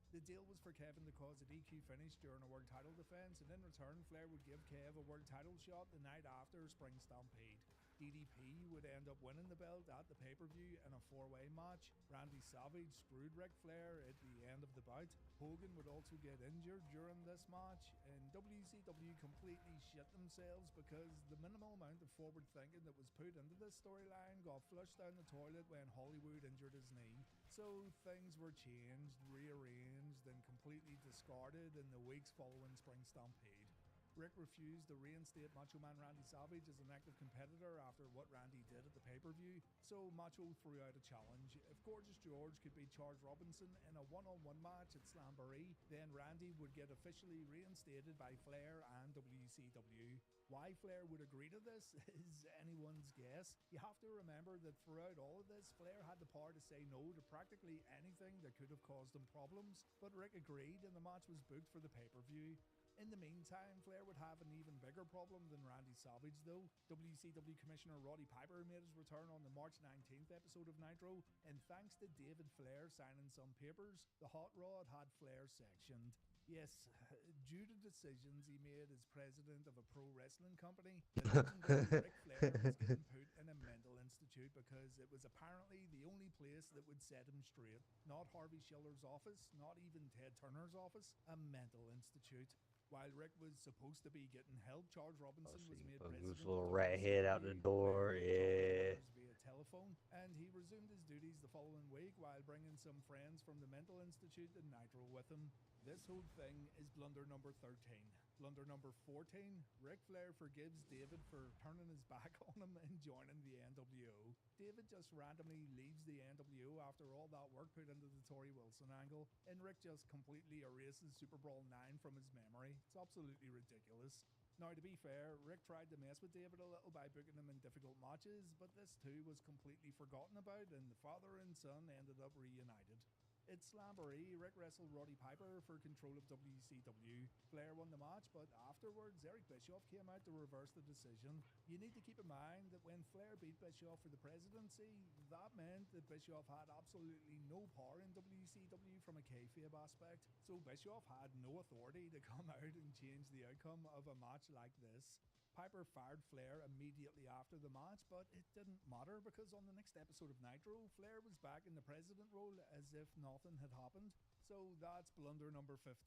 The deal was for Kevin to cause a DQ finish during a world title defense, and in return Flair would give Kev a world title shot the night after Spring Stampede. DDP would end up winning the belt at the pay per view in a four-way match. Randy Savage screwed Ric Flair at the end of the bout. Hogan would also get injured during this match, and WCW completely shit themselves because the minimal amount of forward thinking that was put into this storyline got flushed down the toilet when Hollywood injured his knee. So things were changed, rearranged, and completely discarded in the weeks following Spring Stampede. Rick refused to reinstate Macho Man Randy Savage as an active competitor after what Randy did at the pay-per-view, so Macho threw out a challenge. If Gorgeous George could beat Charles Robinson in a one-on-one match at Slamboree, then Randy would get officially reinstated by Flair and WCW. Why Flair would agree to this is anyone's guess. You have to remember that throughout all of this, Flair had the power to say no to practically anything that could have caused him problems, but Rick agreed and the match was booked for the pay-per-view. In the meantime, Flair would have an even bigger problem than Randy Savage though. WCW Commissioner Roddy Piper made his return on the March 19th episode of Nitro, and thanks to David Flair signing some papers, the Hot Rod had Flair sectioned. Yes, due to decisions he made as president of a pro wrestling company, the legendary Ric Flair was getting put in a mental institute because it was apparently the only place that would set him straight. Not Harvey Schiller's office, not even Ted Turner's office, a mental institute. While Rick was supposed to be getting help, Charles Oh, Robinson so was you made fucking this president of little rat head out the WCW, door, where he talked to yeah. others via telephone, and he resumed his duties the following week while bringing some friends from the mental institute to Nitro with him. This whole thing is blunder number 13. Blunder number 14, Ric Flair forgives David for turning his back on him and joining the NWO. David just randomly leaves the NWO after all that work put into the Torrie Wilson angle, and Rick just completely erases Super Brawl 9 from his memory. It's absolutely ridiculous. Now, to be fair, Rick tried to mess with David a little by booking him in difficult matches, but this too was completely forgotten about, and the father and son ended up reunited. At Slamboree, Rick wrestled Roddy Piper for control of WCW. Flair won the match, but afterwards, Eric Bischoff came out to reverse the decision. You need to keep in mind that when Flair beat Bischoff for the presidency, that meant that Bischoff had absolutely no power in WCW from a kayfabe aspect, so Bischoff had no authority to come out and change the outcome of a match like this. Piper fired Flair immediately after the match, but it didn't matter because on the next episode of Nitro, Flair was back in the president role as if nothing had happened. So that's blunder number 15.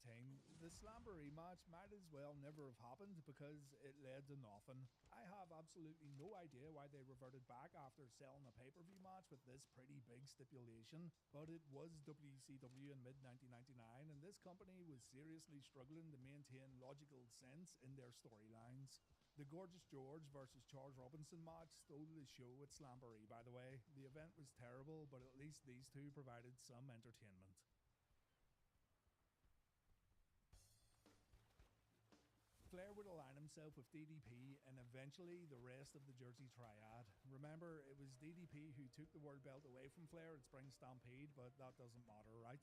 The Slamboree match might as well never have happened because it led to nothing. I have absolutely no idea why they reverted back after selling a pay-per-view match with this pretty big stipulation, but it was WCW in mid-1999 and this company was seriously struggling to maintain logical sense in their storylines. The Gorgeous George versus Charles Robinson match stole the show at Slamboree, by the way. The event was terrible, but at least these two provided some entertainment. Flair would align himself with DDP and eventually the rest of the Jersey Triad. Remember, it was DDP who took the world belt away from Flair at Spring Stampede, but that doesn't matter, right?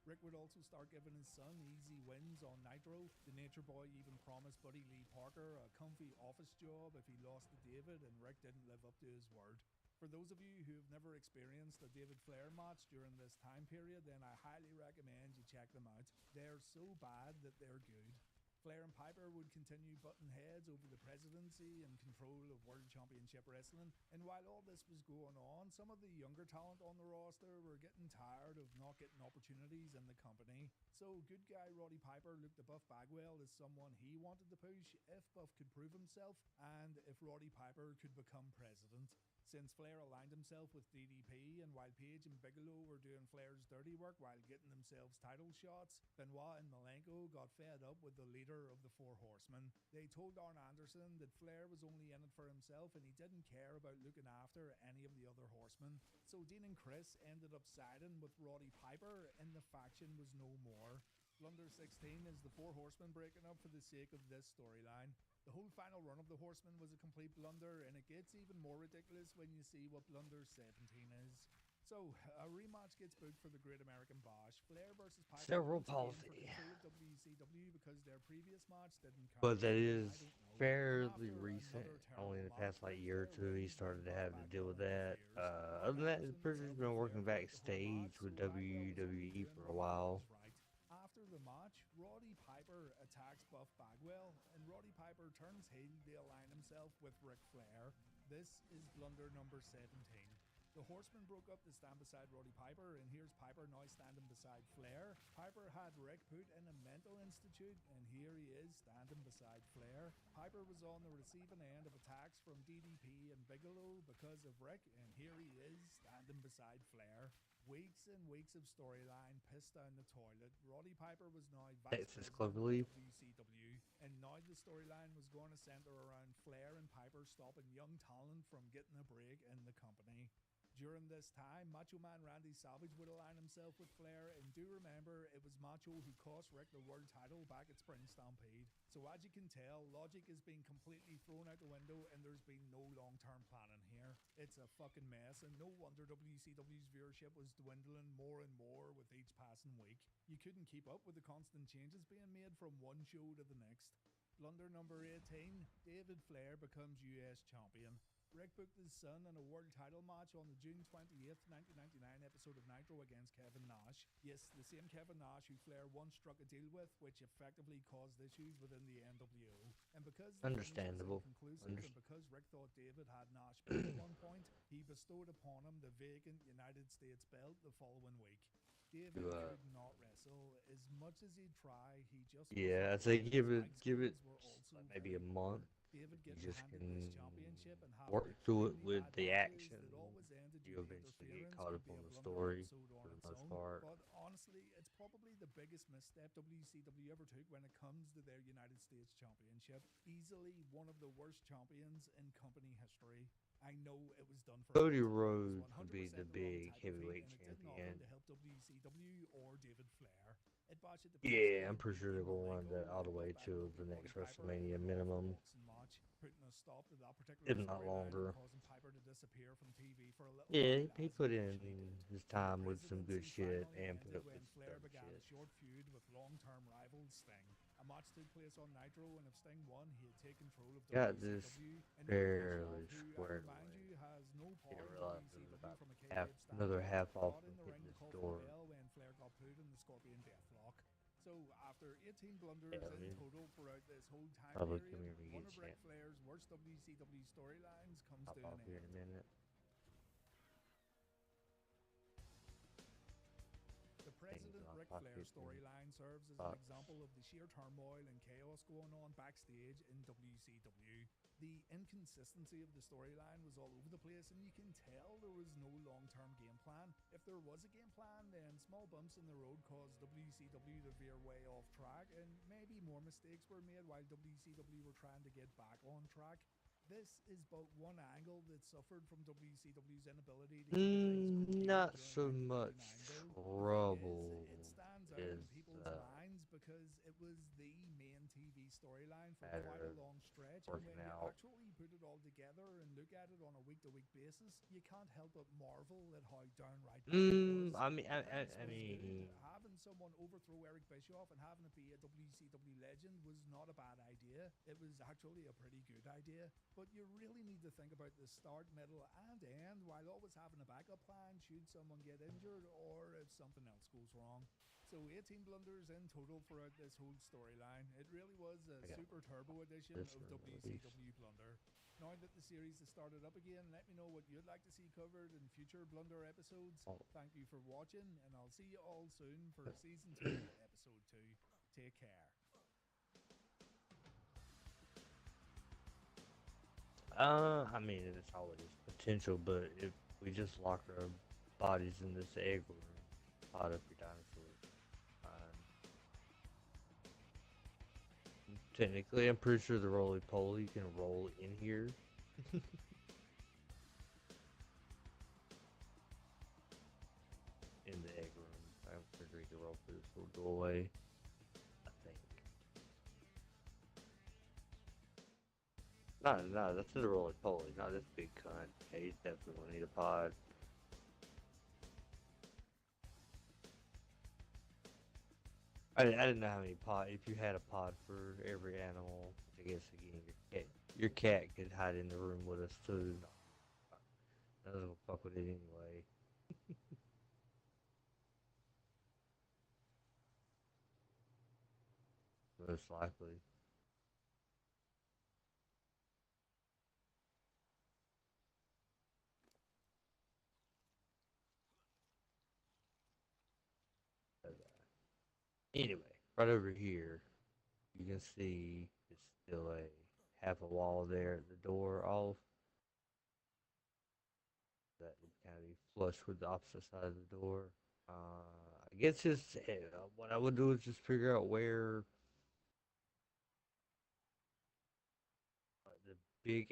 Rick would also start giving his son easy wins on Nitro. The Nature Boy even promised Buddy Lee Parker a comfy office job if he lost to David, and Rick didn't live up to his word. For those of you who have never experienced a David Flair match during this time period, then I highly recommend you check them out. They're so bad that they're good. Flair and Piper would continue butting heads over the presidency and control of World Championship Wrestling, and while all this was going on, some of the younger talent on the roster were getting tired of not getting opportunities in the company. So good guy Roddy Piper looked to Buff Bagwell as someone he wanted to push if Buff could prove himself, and if Roddy Piper could become president. Since Flair aligned himself with DDP, and while Page and Bigelow were doing Flair's dirty work while getting themselves title shots, Benoit and Malenko got fed up with the leader of the Four Horsemen. They told Arn Anderson that Flair was only in it for himself and he didn't care about looking after any of the other horsemen. So Dean and Chris ended up siding with Roddy Piper and the faction was no more. Blunder 16 is the Four Horsemen breaking up for the sake of this storyline. The whole final run of the Horsemen was a complete blunder, and it gets even more ridiculous when you see what blunder 17 is. So, a rematch gets booked for the Great American Bash. Flair versus Piper Cerebral once again for palsy. control of WCW because their previous match didn't But count. that I is don't know. And fairly after recent. another Only terrible in the match, past like Ric year or Flair two, he wins, started and to Buff have to deal Bagwell with that. interferes. Other Arn than that, he's Anderson pretty said just that been Flair working faked the whole match, backstage so with Bagwell was only WWE doing for a what he thought while. was right. After the match, Roddy Piper attacks Buff Bagwell, and Roddy Piper turns heel to align himself with Ric Flair. This is blunder number 17. The Horsemen broke up to stand beside Roddy Piper, and here's Piper now standing beside Flair. Piper had Rick put in a mental institute, and here he is standing beside Flair. Piper was on the receiving end of attacks from DDP and Bigelow because of Rick, and here he is standing beside Flair. Weeks and weeks of storyline pissed down the toilet. Roddy Piper was now vice Texas president of Cloverleaf. WCW, and now the storyline was going to center around Flair and Piper stopping young talent from getting a break in the company. During this time, Macho Man Randy Savage would align himself with Flair, and do remember, it was Macho who cost Rick the world title back at Spring Stampede. So as you can tell, logic is being completely thrown out the window, and there's been no long-term planning here. It's a fucking mess, and no wonder WCW's viewership was dwindling more and more with each passing week. You couldn't keep up with the constant changes being made from one show to the next. Blunder number 18, David Flair becomes US champion. Rick booked his son in a world title match on the June 28th, 1999 episode of Nitro against Kevin Nash. Yes, the same Kevin Nash who Flair once struck a deal with, which effectively caused issues within the NWO. And because the finish was Understandable. inconclusive, and because Rick thought David had Nash beat at one point, he bestowed upon him the vacant United States belt the following week. David could not wrestle. As much as he'd try, he just Yeah, I'd wasn't say there. give His it mic give it skills were also like maybe very a month. poor. David You getting just handed this can championship and having work through it extremely with bad the matches action. that always ended due You to eventually get interference caught could up be on a the blunder story episode for on the its most own. part. But honestly, it's probably the biggest misstep WCW ever took when it comes to their United States Championship. Easily one of the worst champions in company history. I know it was done for Cody heat. It was Rhodes would be 100% the the wrong big type of heat, heavyweight and it did nothing champion. to help WCW or David Flair. It botched at the Yeah, I'm post-game, pretty beat sure they're Dean gonna run that Malenko, all the and way got back to over the Roddy next Piper in WrestleMania an awful minimum, boxing match, putting a stop to that particular if not storyline and longer. causing Piper to disappear from TV for a little Yeah, while he as he put usually in did. his The time with some good presidency shit finally and put ended up when with some Flair dumb began a shit. short feud with long-term rival Sting. A match took place on Nitro, and if Sting won, he'd take control of Got this WCW. And Eric Bischoff, fairly who I squared remind away. you has no Didn't part in realize it was WCW about from a half, kayfabe another standpoint, half off got in from the hitting ring to this call for the door. bell when Flair got put in the Scorpion Deathlock. So, after 18 Yeah, blunders I in mean, total throughout this whole time probably come period, here and one get of Ric shit. Flair's worst WCW storylines comes Hop to off an here in a end. minute. The Things in President my Ric Flair pocket and storyline serves as an box. example of the sheer turmoil and chaos going on backstage in WCW. The inconsistency of the storyline was all over the place, and you can tell there was no long-term game plan. If there was a game plan, then small bumps in the road caused WCW to veer way off track, and maybe more mistakes were made while WCW were trying to get back on track. This is but one angle that suffered from WCW's inability to keep things coherent Not during so much 1999, though. The thing is, trouble it stands out in is people's minds because it was the main TV storyline for quite a matter of long stretch, and working when you out. actually put it all together and look at it on a week-to-week basis, you can't help but marvel at how downright bad it was. I mean, The premise I was good. mean, Having someone overthrow Eric Bischoff and having it be a WCW legend was not a bad idea. It was actually a pretty good idea. But you really need to think about the start, middle, and end while always having a backup plan should someone get injured or if something else goes wrong. So 18 blunders in total throughout this whole storyline. It really was a I got super turbo edition this of one at least. WCW Blunder. Now that the series has started up again, let me know what you'd like to see covered in future Blunder episodes. Oh, Thank you for watching, and I'll see you all soon for Season 2, Episode 2. Take care. I mean, it's always potential, but if we just lock our bodies in this egg room, pot up your dinosaurs. Technically, I'm pretty sure the roly poly can roll in here. In the egg room. I'm pretty sure he can roll through this little doorway. I think. No, that's the roly poly, not this big cunt. Yeah, he's definitely gonna need a pod. I didn't know how many pod. If you had a pod for every animal, I guess again your cat could hide in the room with us too. I was gonna fuck with it anyway. Most likely. Anyway, right over here, you can see it's still a half a wall there at the door off. That would kind of be flush with the opposite side of the door. I guess just what I would do is just figure out where the big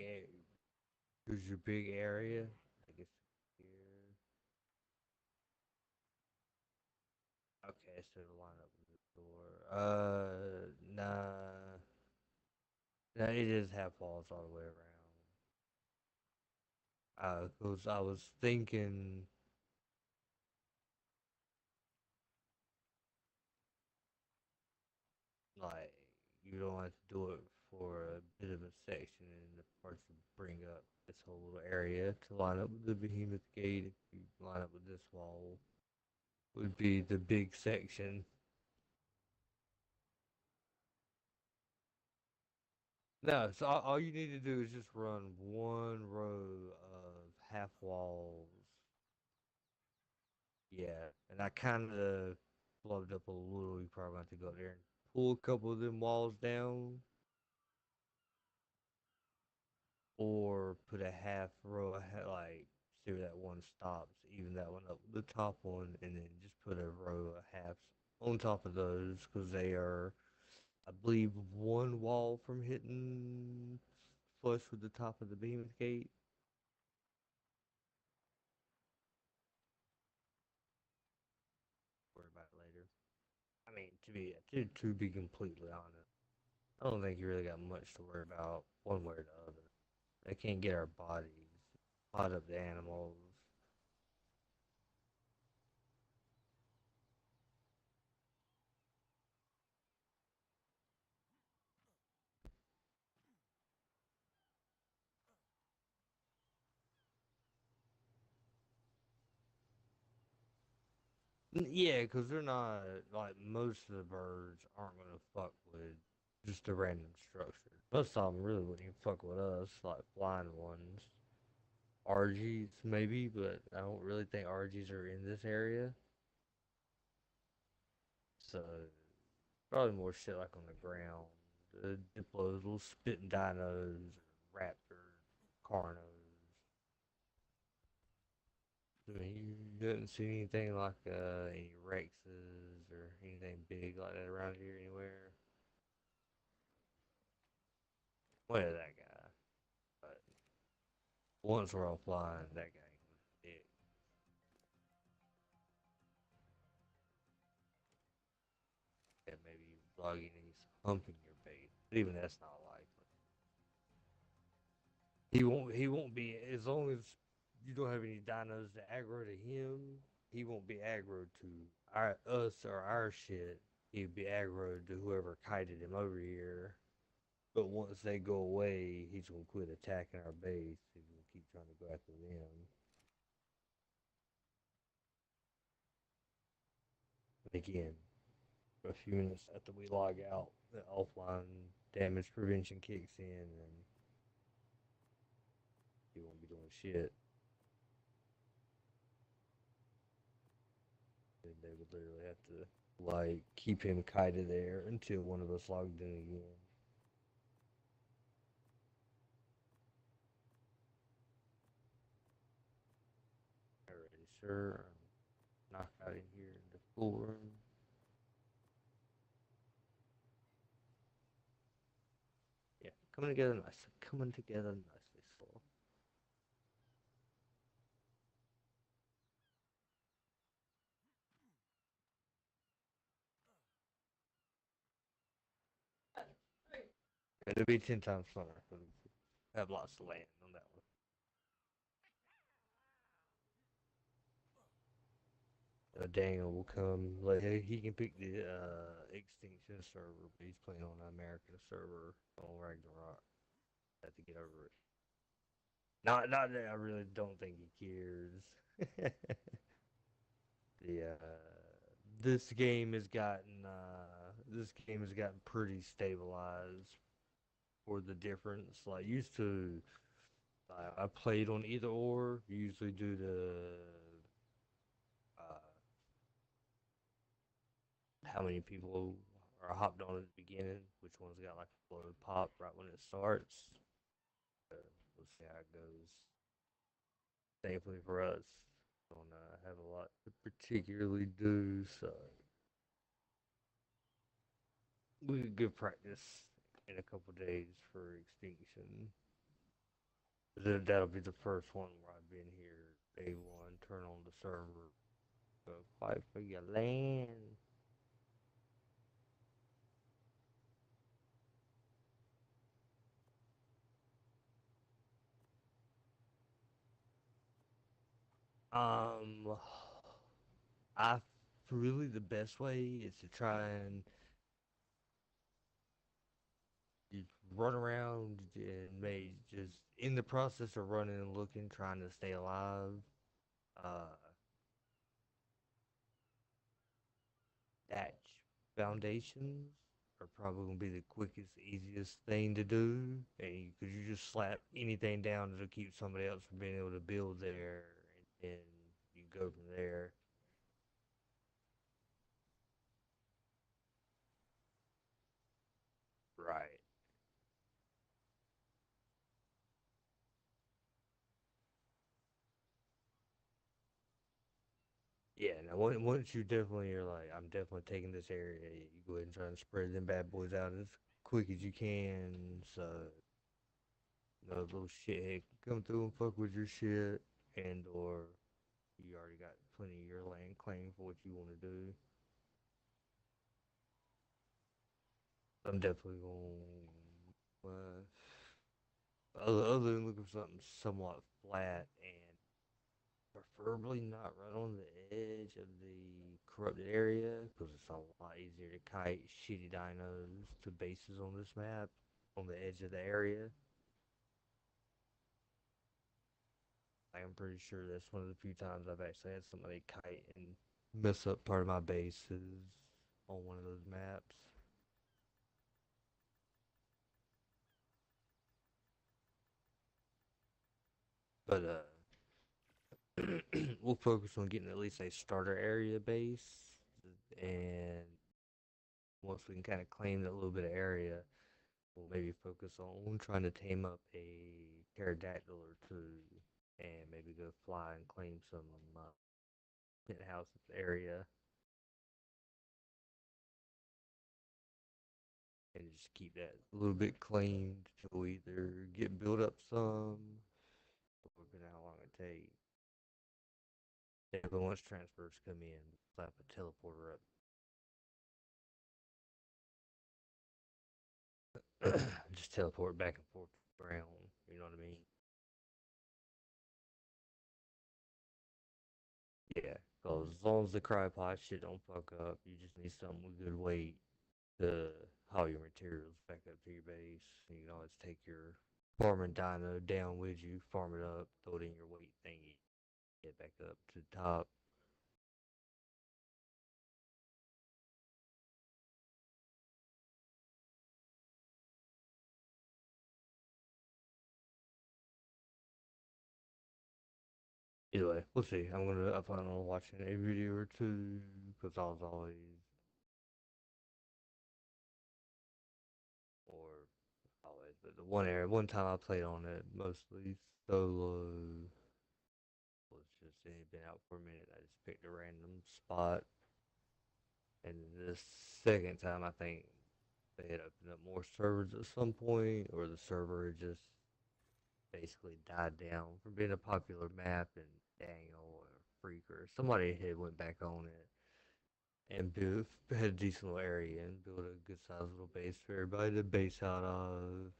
who's your big area. I guess here. Okay, so line up with the door. Nah. Nah, it is half walls all the way around. Cause I was thinking like you don't have to do it for a bit of a section and the parts you bring up this whole little area to line up with the behemoth gate. If you line up with this wall, would be the big section. No, so all you need to do is just run one row of half walls. Yeah, and I kind of flubbed up a little. You probably have to go there and pull a couple of them walls down, or put a half row, like see where that one stops, even that one up, the top one, and then just put a row of halves on top of those because they are, I believe, one wall from hitting flush with the top of the beam gate. Worry about it later. I mean, to be completely honest, I don't think you really got much to worry about one way or the other. They can't get our bodies, pot up the animals. Yeah, because they're not like most of the birds aren't gonna fuck with just a random structure. Most of them really wouldn't even fuck with us, like flying ones. RGs maybe, but I don't really think RGs are in this area. So probably more shit like on the ground. The Diplos, little spitting dinos, raptors, carnos. I mean, you didn't see anything like any Rexes or anything big like that around here anywhere. Well, that guy. But once we're offline, that guy ain't gonna dick. And maybe vlogging and he's humping your bait. But even that's not likely. He won't be as long as you don't have any dinos to aggro to him. He won't be aggro to us or our shit. He'd be aggro to whoever kited him over here. But once they go away, he's gonna quit attacking our base. He's gonna keep trying to go after them. And again, a few minutes after we log out, the offline damage prevention kicks in, and he won't be doing shit. And they would literally have to like keep him kited there until one of us logged in again. Alrighty, sir. Knock out in here in the pool room. Yeah, coming together nicely. Coming together nicely, slow. It'll be 10 times funner. Have lots of land on that one. Daniel will come. Like he can pick the extinction server, but he's playing on the American server on Ragnarok. Have to get over it. Not that I really don't think he cares. the this game has gotten pretty stabilized for the difference. Like used to, I played on either or. Usually do uh, how many people are hopped on at the beginning, which one's got like a low pop right when it starts. Uh, we'll see how it goes. Thankfully for us, don't have a lot to particularly do, so we get good practice in a couple days for extinction. That'll be the first one where I've been here day one. Turn on the server, go fight for your land. Um, I really the best way is to try and you run around and maybe just in the process of running and looking, trying to stay alive. Uh, Thatch foundations are probably gonna be the quickest, easiest thing to do, and because you just slap anything down to keep somebody else from being able to build there, and then you go from there. Right. Yeah. Now, once you definitely are like, I'm definitely taking this area. You go ahead and try and spread them bad boys out as quick as you can, so no little shithead can come through and fuck with your shit, and or you already got plenty of your land claimed for what you want to do. I'm definitely going. Other than looking for something somewhat flat and preferably not right on the edge of the corrupted area, because it's a lot easier to kite shitty dinos to bases on this map on the edge of the area. I'm pretty sure that's one of the few times I've actually had somebody kite and mess up part of my bases on one of those maps. But we'll focus on getting at least a starter area base, and once we can kind of claim that little bit of area, we'll maybe focus on trying to tame up a pterodactyl or two, and maybe go fly and claim some penthouse area, and just keep that a little bit claimed till we either get built up some, or depending how long it takes. Yeah, but once transfers come in, slap a teleporter up, just teleport back and forth around. You know what I mean? Yeah, because as long as the cryopod shit don't fuck up, you just need something with good weight to haul your materials back up to your base. You can always take your farming dino down with you, farm it up, throw it in your weight thingy, get back up to the top. Either way, we'll see. I plan on watching a video or two because I was always, or always, but the one time I played on it mostly solo was just it had been out for a minute. I just picked a random spot, and this second time I think they had opened up more servers at some point, or the server had just basically died down from being a popular map, and Daniel or Freak or somebody had went back on it and had a decent little area and built a good sized little base for everybody to base out of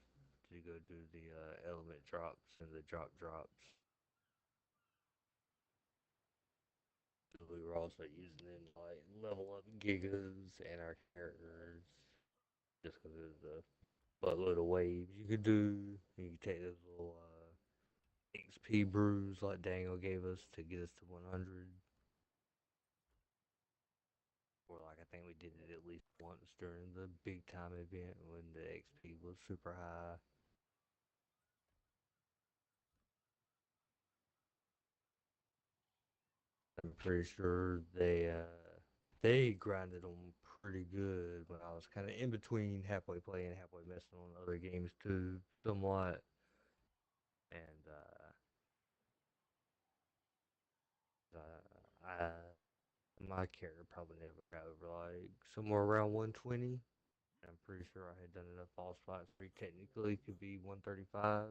to go do the element drops and the drops. So we were also using them to like level up gigas and our characters just because of the buttload of waves you could do. You could take those little XP brews like Daniel gave us to get us to 100. Or like I think we did it at least once during the big time event when the XP was super high. I'm pretty sure they grinded them pretty good when I was kind of in between halfway playing, halfway messing on other games too, somewhat. And I my character probably never got over like somewhere around 120. I'm pretty sure I had done enough boss fights where he technically could be 135,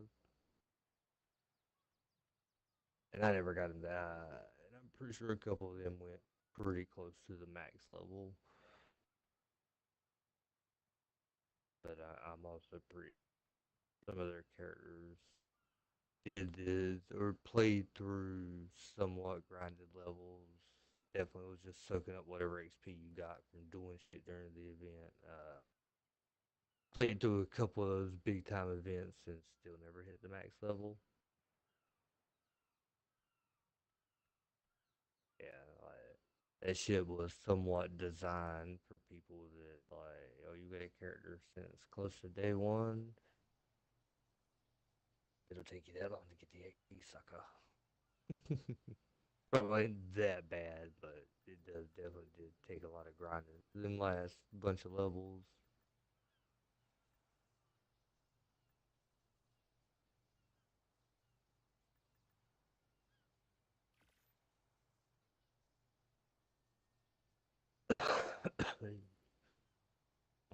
and I never got him that. And I'm pretty sure a couple of them went pretty close to the max level. But I'm also pretty. Some of their characters did this or played through somewhat grinded levels. Definitely was just soaking up whatever XP you got from doing shit during the event. Played through a couple of those big time events and still never hit the max level. Yeah, like that shit was somewhat designed for people that like, oh, you got a character since close to day one. It'll take you that long to get the XP, sucker. Probably ain't that bad, but it does definitely did take a lot of grinding. Them last bunch of levels.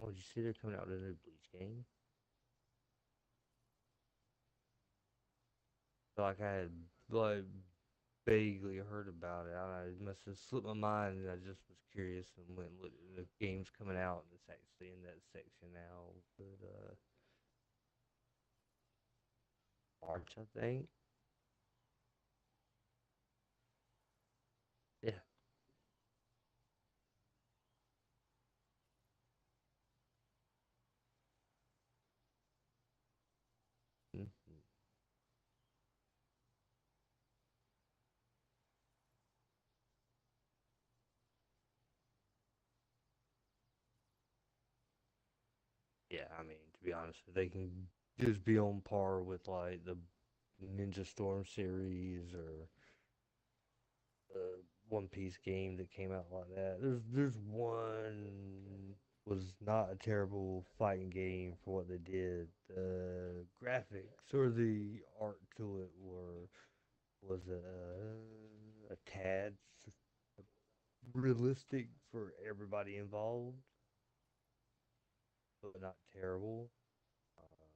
Oh, did you see they're coming out with a new Bleach game? So, like I had like vaguely heard about it. It must have slipped my mind, and I just was curious and went and looked at the games coming out, and it's actually in that section now. But March, I think. Yeah. Mhm. Yeah, I mean, to be honest, if they can just be on par with like the Ninja Storm series or the One Piece game that came out like that. There's one was not a terrible fighting game for what they did. The graphics or the art to it were was a tad realistic for everybody involved, but not terrible. Uh,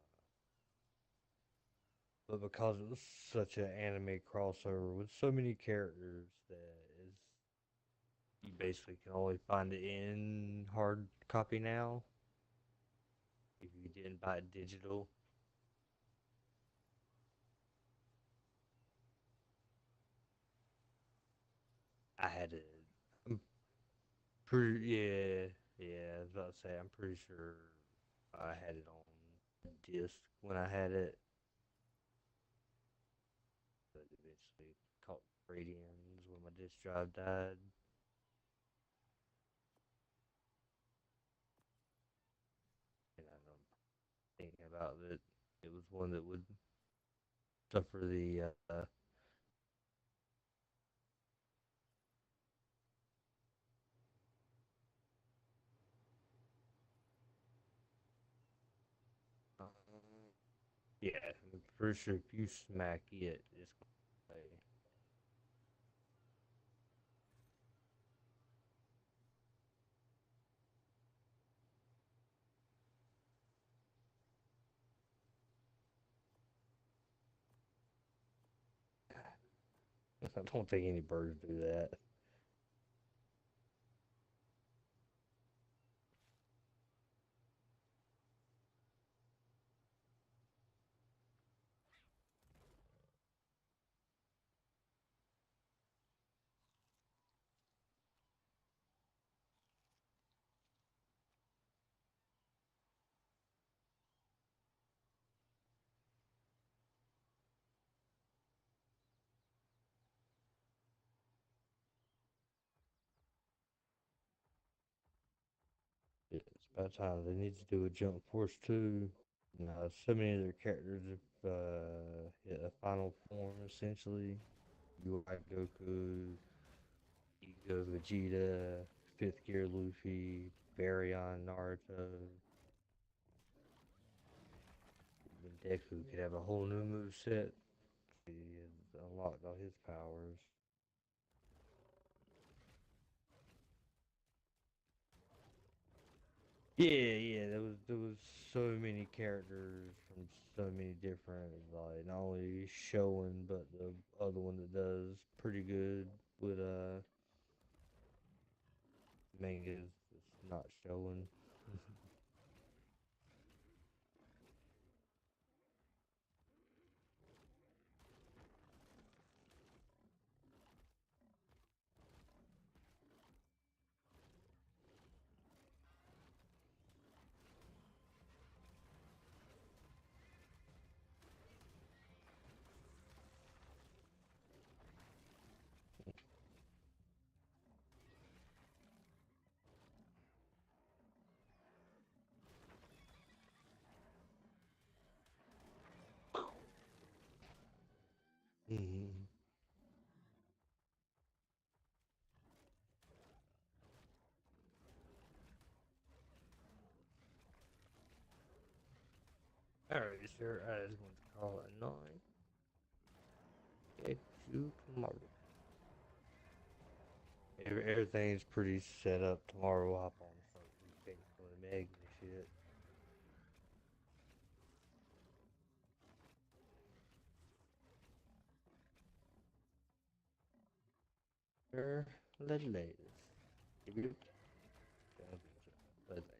but because it was such an anime crossover with so many characters that is you basically can only find it in hard copy now. If you didn't buy it digital, I had it. I'm pretty, yeah, yeah. I was about to say, I'm pretty sure I had it on disc when I had it, but eventually caught radians when my disc drive died. And I'm thinking about it. It was one that would suffer the yeah, I'm pretty sure if you smack it, it's gonna play. I don't think any birds do that. Yeah, it's about time they need to do a Jump Force too. So many of their characters have hit a final form essentially. You got Goku, you go Vegeta, Fifth Gear Luffy. Barry on Naruto. Even Deku could have a whole new move set. He has unlocked all his powers. Yeah. There was so many characters from so many different, like not only showing but the other one that does pretty good with mangas that's not showing. Hmm. Alright, sir, I just want to call it a night. Catch you tomorrow. Everything's pretty set up. Tomorrow we'll hop on and start repainting some of the Meg and shit. Sure, let's latest. Good. Let's latest.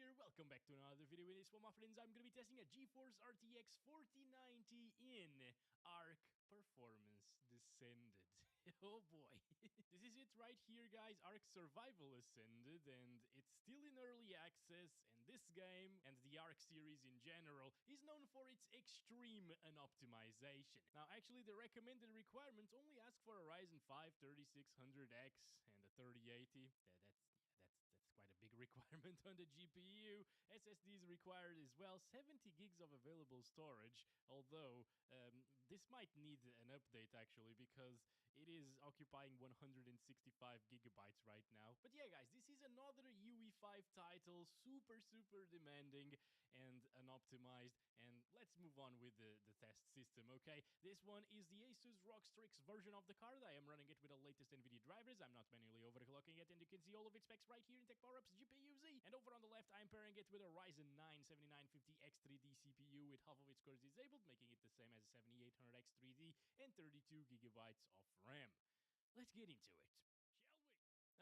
here, welcome back to another video. In this one, my friends, I'm gonna be testing a GeForce RTX 4090 in Arc Performance Descended. Oh boy. This is it right here, guys. Arc Survival Ascended, and it's still in early access, and this game, and the Arc series in general, is known for its extreme unoptimization. Now, actually, the recommended requirements only ask for a Ryzen 5 3600X and a 3080. That's quite a big requirement on the GPU. SSD is required as well, 70 gigs of available storage, although this might need an update actually because it is occupying 165 gigabytes right now. But yeah, guys, this is another UE5 title, super demanding and unoptimized, and let's move on with the test system, okay? This one is the Asus ROG Strix version of the card. I am running it with the latest NVIDIA drivers. I'm not manually overclocking it, and you can see all of its specs right here in Tech Power Ups GPU-Z. And over on the left, I'm pairing it with a Ryzen 9 7950X3D CPU with half of its cores disabled, making it the same as a 7800X3D and 32 gigabytes of RAM. Let's get into it, shall we?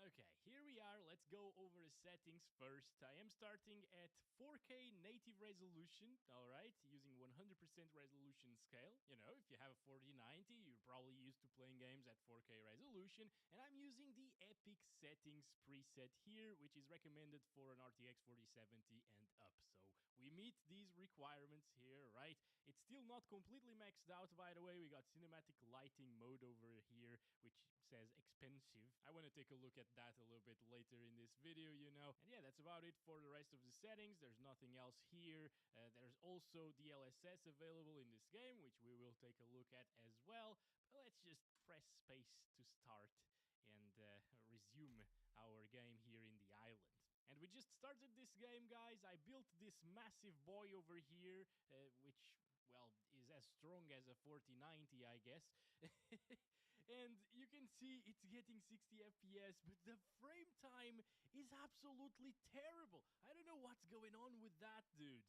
Okay, here we are. Let's go over the settings first. I am starting at 4K native resolution, alright, using 100% resolution scale. You know, if you have a 4090, you're probably used to playing games at 4K resolution, and I'm using the Epic settings preset here, which is recommended for an RTX 4070 and up. So we meet these requirements here, right? It's still not completely maxed out, by the way. We got cinematic lighting mode over here, which says expensive. I want to take a look at that a little bit later in this video, you know. And yeah, that's about it for the rest of the settings. There's nothing else here. There's also DLSS available in this game, which we will take a look at as well. But let's just press space to start and resume our game here in the island. And we just started this game, guys. I built this massive boy over here, which, well, is as strong as a 4090, I guess. And you can see it's getting 60 FPS, but the frame time is absolutely terrible. I don't know what's going on with that, dude.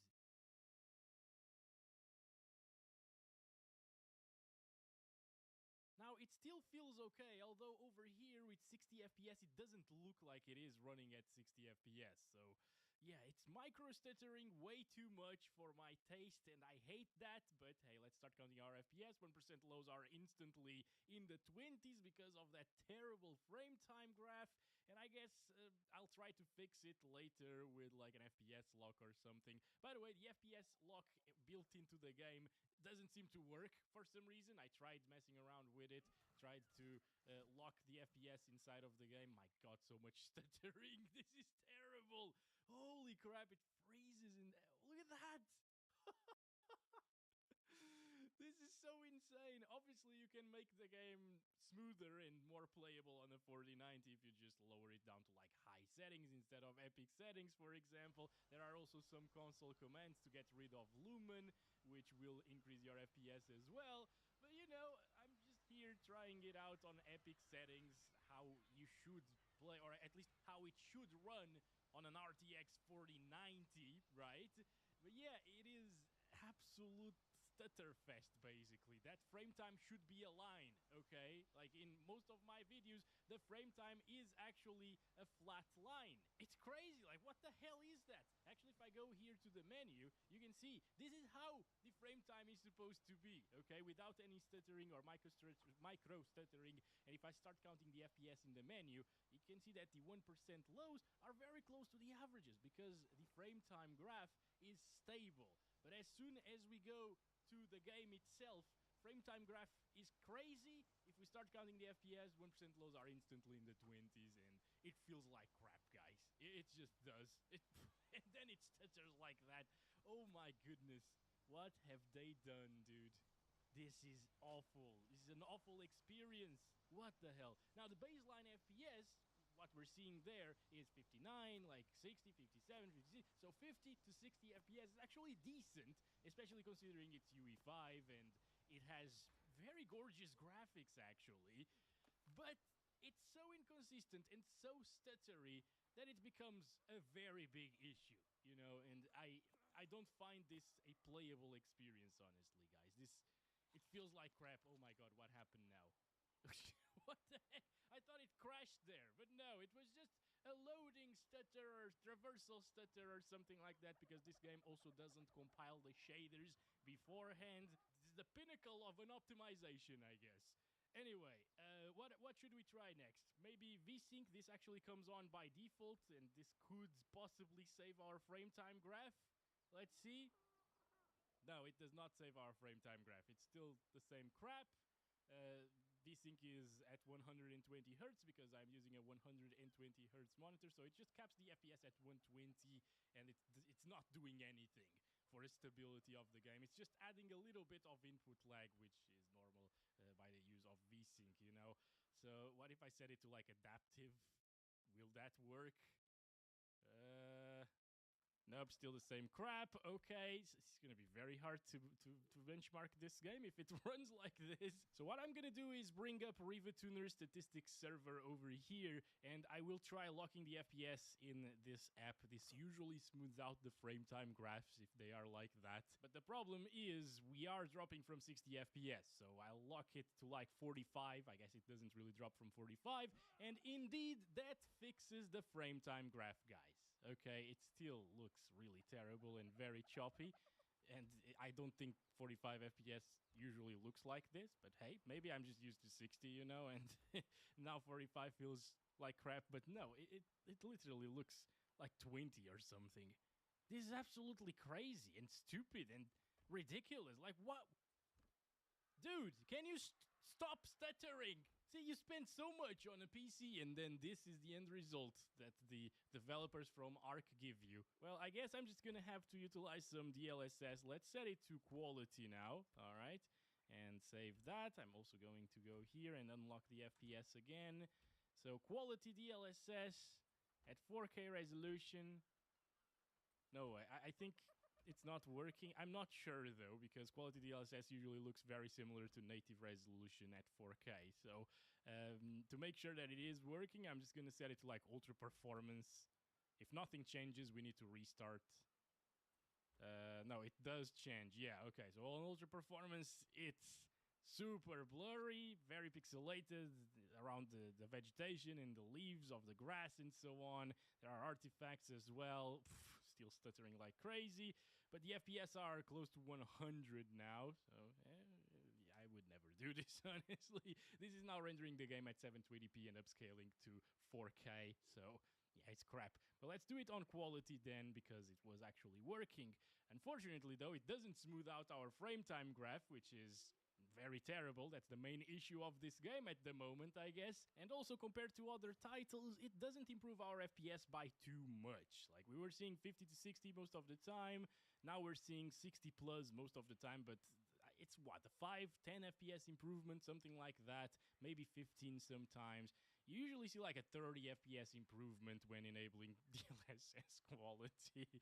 Now, it still feels okay, although over here with 60 FPS, it doesn't look like it is running at 60 FPS. So, yeah, it's micro-stuttering way too much for my taste, and I hate that. But hey, let's start counting our FPS. 1% lows are instantly in the 20s because of that terrible frame time graph. And I guess I'll try to fix it later with like an FPS lock or something. By the way, the FPS lock built into the game doesn't seem to work for some reason. I tried messing around with it, tried to lock the FPS inside of the game. My god, so much stuttering. This is terrible. Holy crap, it freezes in there. Look at that. This is so insane. Obviously, you can make the game smoother and more playable on a 4090 if you just lower it down to like high settings instead of epic settings, for example. There are also some console commands to get rid of Lumen, which will increase your FPS as well. But you know, I'm just here trying it out on epic settings, how you should play, or at least how it should run on an RTX 4090, right? But yeah, it is absolute stutterfest, basically. That frame time should be a line, okay? Like in most of my videos, the frame time is actually a flat line. It's crazy, like what the hell is that? Actually, if I go here to the menu, you can see this is how the frame time is supposed to be, okay? Without any stuttering or micro stuttering. And if I start counting the FPS in the menu, you can see that the 1% lows are very close to the averages because the frame time graph is stable. But as soon as we go to the game itself, frame time graph is crazy. If we start counting the FPS, 1% lows are instantly in the 20s, and it feels like crap, guys. It just does. And then it stutters like that. Oh my goodness. What have they done, dude? This is awful. This is an awful experience. What the hell? Now, the baseline FPS, what we're seeing there is 59, like 60, 57, 56. So 50 to 60 FPS is actually decent, especially considering it's UE5 and it has very gorgeous graphics, actually. But it's so inconsistent and so stuttery that it becomes a very big issue, you know, and I don't find this a playable experience, honestly, guys. It feels like crap. Oh my god, what happened now? What the heck? I thought it crashed there, but no, it was just a loading stutter or traversal stutter or something like that, because this game also doesn't compile the shaders beforehand. This is the pinnacle of an optimization, I guess. Anyway, what should we try next? Maybe VSync. This actually comes on by default, and this could possibly save our frame time graph. Let's see. No, it does not save our frame time graph. It's still the same crap. VSync is at 120 hertz because I'm using a 120 hertz monitor, so it just caps the FPS at 120, and it's not doing anything for the stability of the game. It's just adding a little bit of input lag, which is normal by the use of VSync, you know. So what if I set it to like adaptive? Will that work? Nope, still the same crap. Okay, it's gonna be very hard to benchmark this game if it runs like this. So what I'm gonna do is bring up Riva Tuner Statistics server over here, and I will try locking the FPS in this app. This usually smooths out the frame time graphs if they are like that. But the problem is we are dropping from 60 FPS, so I'll lock it to like 45. I guess it doesn't really drop from 45, and indeed that fixes the frame time graph, guys. Okay, it still looks really terrible and very choppy, and I don't think 45 FPS usually looks like this, but hey, maybe I'm just used to 60, you know, and now 45 feels like crap. But no, it literally looks like 20 or something. This is absolutely crazy and stupid and ridiculous. Like, what? Dude, can you stop stuttering? See, you spend so much on a PC, and then this is the end result that the developers from Arc give you. Well, I guess I'm just gonna have to utilize some DLSS. Let's set it to quality now, alright? And save that. I'm also going to go here and unlock the FPS again. So, quality DLSS at 4K resolution. No, I think it's not working. I'm not sure though, because quality DLSS usually looks very similar to native resolution at 4K. So to make sure that it is working, I'm just gonna set it to like ultra performance. If nothing changes, we need to restart. No, it does change. Yeah, okay. So on ultra performance, it's super blurry, very pixelated around the vegetation and the leaves of the grass and so on. There are artifacts as well. Still stuttering like crazy, but the FPS are close to 100 now, so I would never do this, honestly. This is now rendering the game at 720p and upscaling to 4K, so yeah, it's crap. But let's do it on quality then, because it was actually working. Unfortunately, though, it doesn't smooth out our frame time graph, which is very terrible. That's the main issue of this game at the moment, I guess. And also, compared to other titles, it doesn't improve our FPS by too much. Like, we were seeing 50 to 60 most of the time. Now we're seeing 60 plus most of the time, but it's what, a 5, 10 FPS improvement, something like that. Maybe 15 sometimes. You usually see like a 30 FPS improvement when enabling DLSS quality.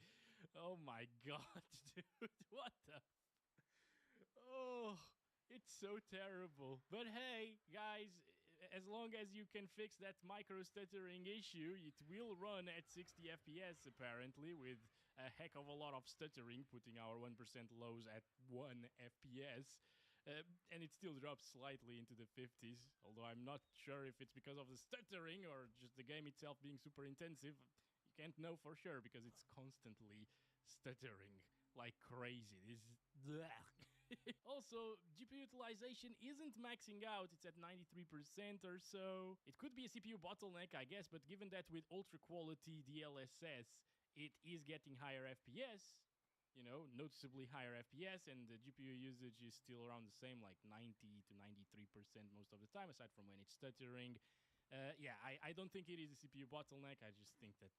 Oh my god, dude, what the... Oh... It's so terrible. But hey, guys, as long as you can fix that micro stuttering issue, it will run at 60 FPS apparently, with a heck of a lot of stuttering, putting our 1% lows at 1 FPS. And it still drops slightly into the 50s, although I'm not sure if it's because of the stuttering or just the game itself being super intensive. You can't know for sure because it's constantly stuttering like crazy. This is... Also, GPU utilization isn't maxing out. It's at 93% or so. It could be a CPU bottleneck, I guess, but given that with ultra quality DLSS, it is getting higher FPS, you know, noticeably higher FPS, and the GPU usage is still around the same, like 90 to 93% most of the time, aside from when it's stuttering. Yeah, I don't think it is a CPU bottleneck. I just think that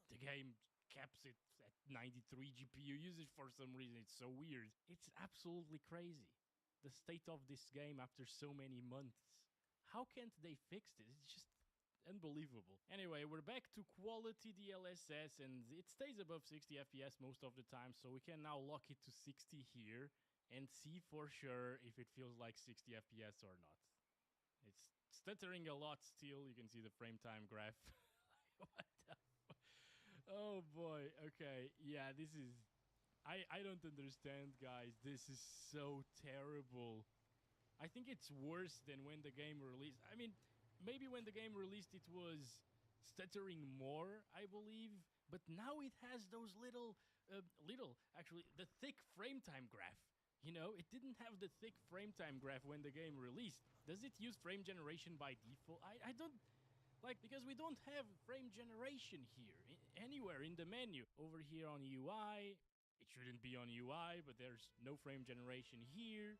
the game caps it at 93 GPU usage for some reason. It's so weird. It's absolutely crazy. The state of this game after so many months. How can't they fix this? It's just unbelievable. Anyway, we're back to quality DLSS, and it stays above 60 FPS most of the time, so we can now lock it to 60 here and see for sure if it feels like 60 FPS or not. It's stuttering a lot still. You can see the frame time graph. What the... Oh boy, okay, yeah, this is... I don't understand, guys. This is so terrible. I think it's worse than when the game released. I mean, maybe when the game released it was stuttering more, I believe. But now it has those actually, the thick frame time graph. You know, it didn't have the thick frame time graph when the game released. Does it use frame generation by default? I don't like, because we don't have frame generation here anywhere in the menu. Over here on UI, it shouldn't be on UI, but there's no frame generation here.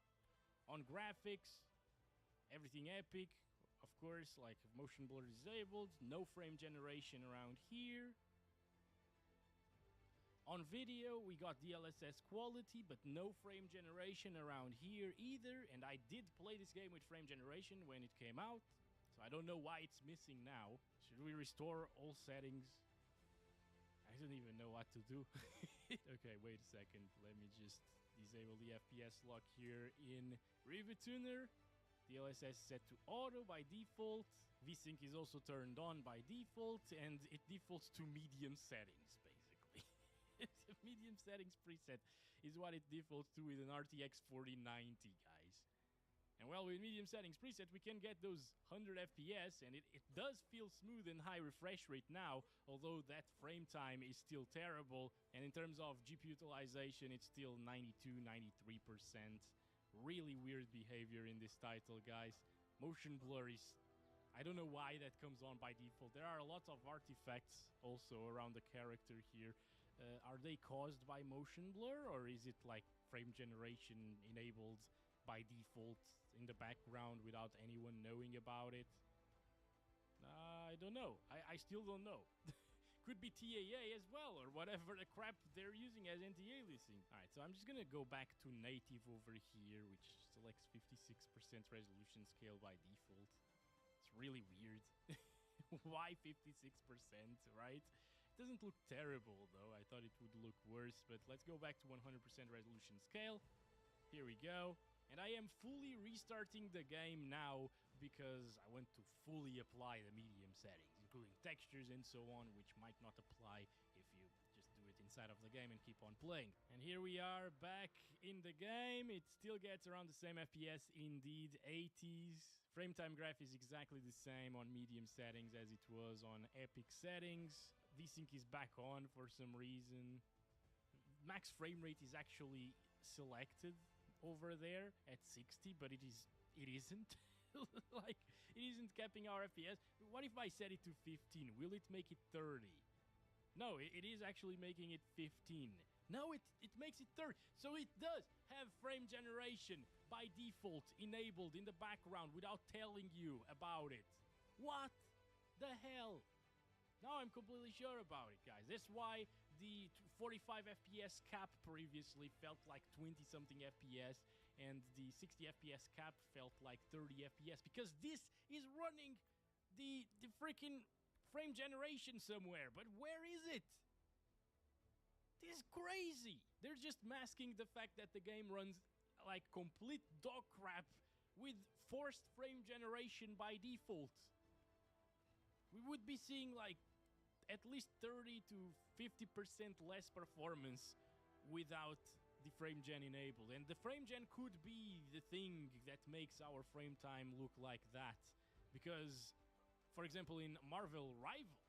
On graphics, everything epic. Of course, like motion blur disabled, no frame generation around here. On video, we got DLSS quality, but no frame generation around here either. And I did play this game with frame generation when it came out, so I don't know why it's missing now. Should we restore all settings? I don't even know what to do. Okay, wait a second. Let me just disable the FPS lock here in Review Tuner. DLSS set to auto by default. VSync is also turned on by default, and it defaults to medium settings, basically. The medium settings preset is what it defaults to with an RTX 4090, guys. And well, with medium settings preset, we can get those 100 FPS, and it does feel smooth and high refresh rate now, although that frame time is still terrible. And in terms of GPU utilization, it's still 92, 93%. Really weird behavior in this title, guys. Motion blur is... I don't know why that comes on by default. There are a lot of artifacts also around the character here. Are they caused by motion blur, or is it like frame generation enabled by default in the background without anyone knowing about it? I don't know. I still don't know. Could be TAA as well, or whatever the crap they're using as anti-aliasing. Alright, so I'm just gonna go back to native over here, which selects 56% resolution scale by default. It's really weird. Why 56%, right? It doesn't look terrible, though. I thought it would look worse, but let's go back to 100% resolution scale. Here we go. And I am fully restarting the game now because I want to fully apply the medium settings, including textures and so on, which might not apply if you just do it inside of the game and keep on playing. And here we are back in the game. It still gets around the same FPS, indeed, 80s. Frame time graph is exactly the same on medium settings as it was on epic settings. VSync is back on for some reason. Max frame rate is actually selected over there at 60, but it isn't. Like, it isn't capping our FPS. What if I set it to 15? Will it make it 30? No, it is actually making it 15. No, it makes it 30. So it does have frame generation by default enabled in the background without telling you about it. What the hell? Now I'm completely sure about it, guys. That's why the 45 FPS cap previously felt like 20-something FPS, and the 60 FPS cap felt like 30 FPS, because this is running the freaking frame generation somewhere. But where is it? This is crazy. They're just masking the fact that the game runs like complete dog crap with forced frame generation by default. We would be seeing like at least 30 to 50% less performance without the frame gen enabled. And the frame gen could be the thing that makes our frame time look like that. Because, for example, in Marvel Rivals,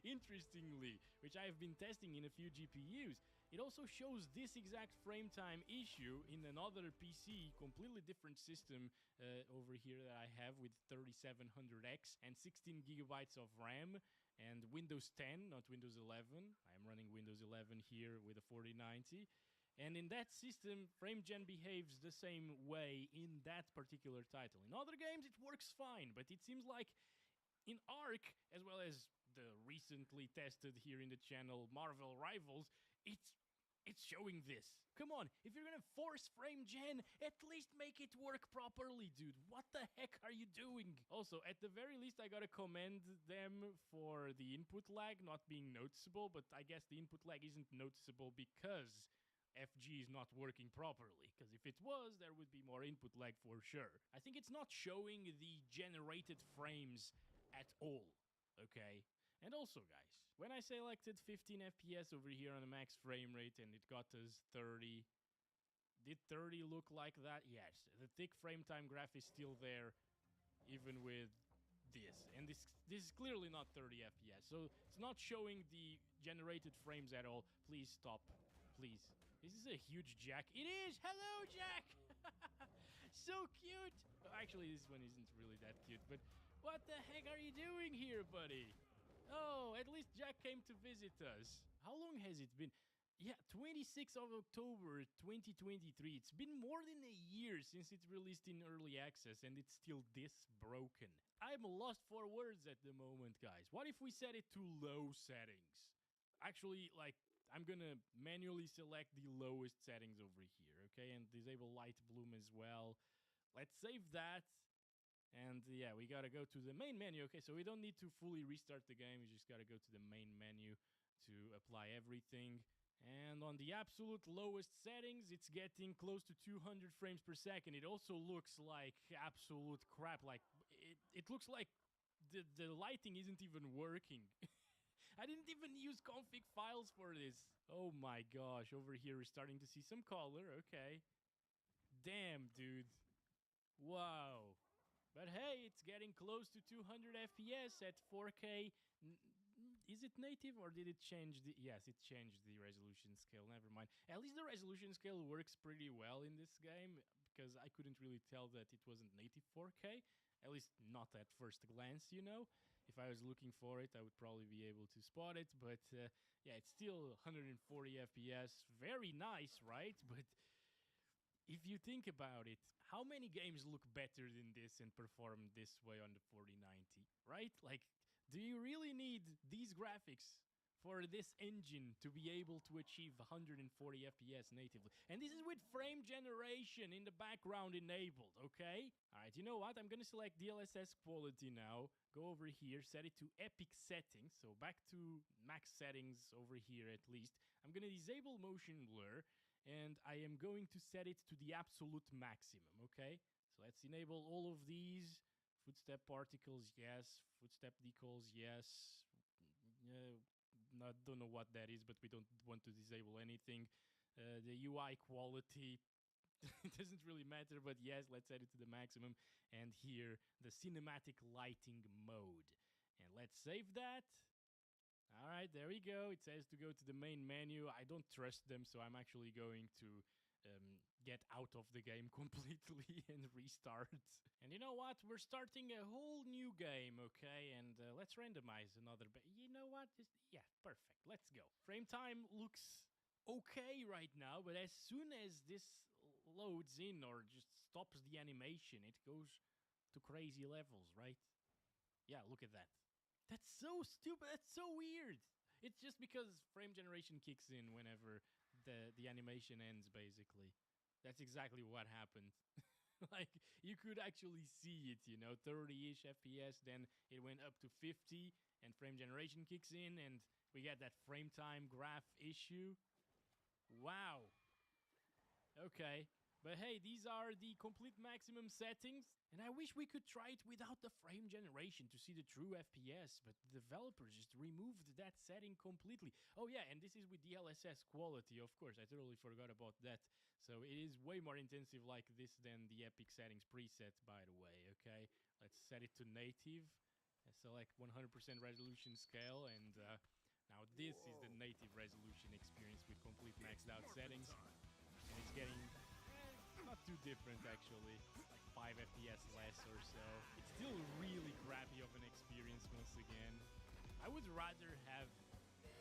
interestingly, which I have been testing in a few GPUs, it also shows this exact frame time issue in another PC, completely different system over here that I have with 3700X and 16 gigabytes of RAM and Windows 10, not Windows 11. I'm running Windows 11 here with a 4090. And in that system, frame gen behaves the same way in that particular title. In other games, it works fine, but it seems like in Ark, as well as the recently tested here in the channel Marvel Rivals, it's showing this. Come on, if you're gonna force frame gen, at least make it work properly, dude. What the heck are you doing? Also, at the very least, I gotta commend them for the input lag not being noticeable, but I guess the input lag isn't noticeable because FG is not working properly, because if it was, there would be more input lag for sure. I think it's not showing the generated frames at all, okay? And also, guys, when I selected 15 FPS over here on the max frame rate and it got us 30, did 30 look like that? Yes. The thick frame time graph is still there, even with this, and this is clearly not 30 FPS, so it's not showing the generated frames at all. Please stop, please. This is a huge Jack. It is. Hello, Jack. So cute. Actually, this one isn't really that cute, but what the heck are you doing here, buddy? Oh, at least Jack came to visit us. How long has it been? Yeah, 26th of October 2023. It's been more than a year since it released in early access, and it's still this broken. I'm lost for words at the moment, guys. What if we set it to low settings? Actually, like, I'm gonna manually select the lowest settings over here, okay? And disable light bloom as well. Let's save that. And yeah, we gotta go to the main menu. Okay, so we don't need to fully restart the game. We just gotta go to the main menu to apply everything. And on the absolute lowest settings, it's getting close to 200 frames per second. It also looks like absolute crap. Like, it looks like the lighting isn't even working. I didn't even use config files for this. Oh my gosh, over here we're starting to see some color. Okay. Damn, dude. Wow. But hey, it's getting close to 200 FPS at 4K. Is it native or did it change the... Yes, it changed the resolution scale. Never mind. At least the resolution scale works pretty well in this game because I couldn't really tell that it wasn't native 4K. At least not at first glance, you know. If I was looking for it, I would probably be able to spot it. But yeah, it's still 140 FPS. Very nice, right? But if you think about it, how many games look better than this and perform this way on the 4090, right? Like, do you really need these graphics for this engine to be able to achieve 140 FPS natively? And this is with frame generation in the background enabled, okay? Alright, you know what? I'm gonna select DLSS quality now. Go over here, set it to epic settings. So back to max settings over here at least. I'm gonna disable motion blur. And I am going to set it to the absolute maximum, okay? So let's enable all of these. Footstep particles, yes. Footstep decals, yes. I don't know what that is, but we don't want to disable anything. The UI quality, it doesn't really matter, but yes, let's set it to the maximum. And here, the cinematic lighting mode. And let's save that. All right, there we go. It says to go to the main menu. I don't trust them, so I'm actually going to get out of the game completely and restart. And you know what? We're starting a whole new game, okay? And let's randomize another. You know what? Yeah, perfect. Let's go. Frame time looks okay right now, but as soon as this loads in or just stops the animation, it goes to crazy levels, right? Yeah, look at that. That's so stupid. That's so weird. It's just because frame generation kicks in whenever the animation ends, basically. That's exactly what happened. Like, you could actually see it, you know, 30-ish FPS, then it went up to 50, and frame generation kicks in, and we get that frame time graph issue. Wow. Okay. But hey, these are the complete maximum settings, and I wish we could try it without the frame generation to see the true FPS, but the developers just removed that setting completely. Oh yeah, and this is with DLSS quality, of course, I totally forgot about that. So it is way more intensive like this than the Epic settings preset, by the way, okay? Let's set it to native, and select 100% resolution scale, and now this is the native resolution experience with complete maxed out settings, and it's getting... not too different actually, like 5 FPS less or so. It's still really crappy of an experience once again. I would rather have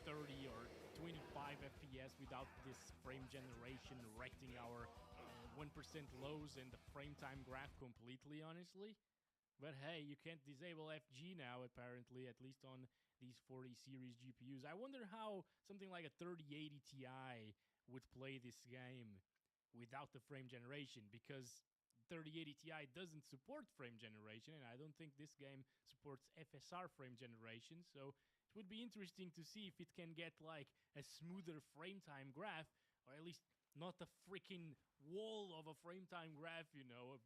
30 or 25 FPS without this frame generation wrecking our 1% lows and the frame time graph completely, honestly. But hey, you can't disable FG now apparently, at least on these 40 series GPUs. I wonder how something like a 3080 Ti would play this game without the frame generation, because 3080 Ti doesn't support frame generation, and I don't think this game supports FSR frame generation, so it would be interesting to see if it can get like a smoother frame time graph, or at least not a freaking wall of a frame time graph, you know.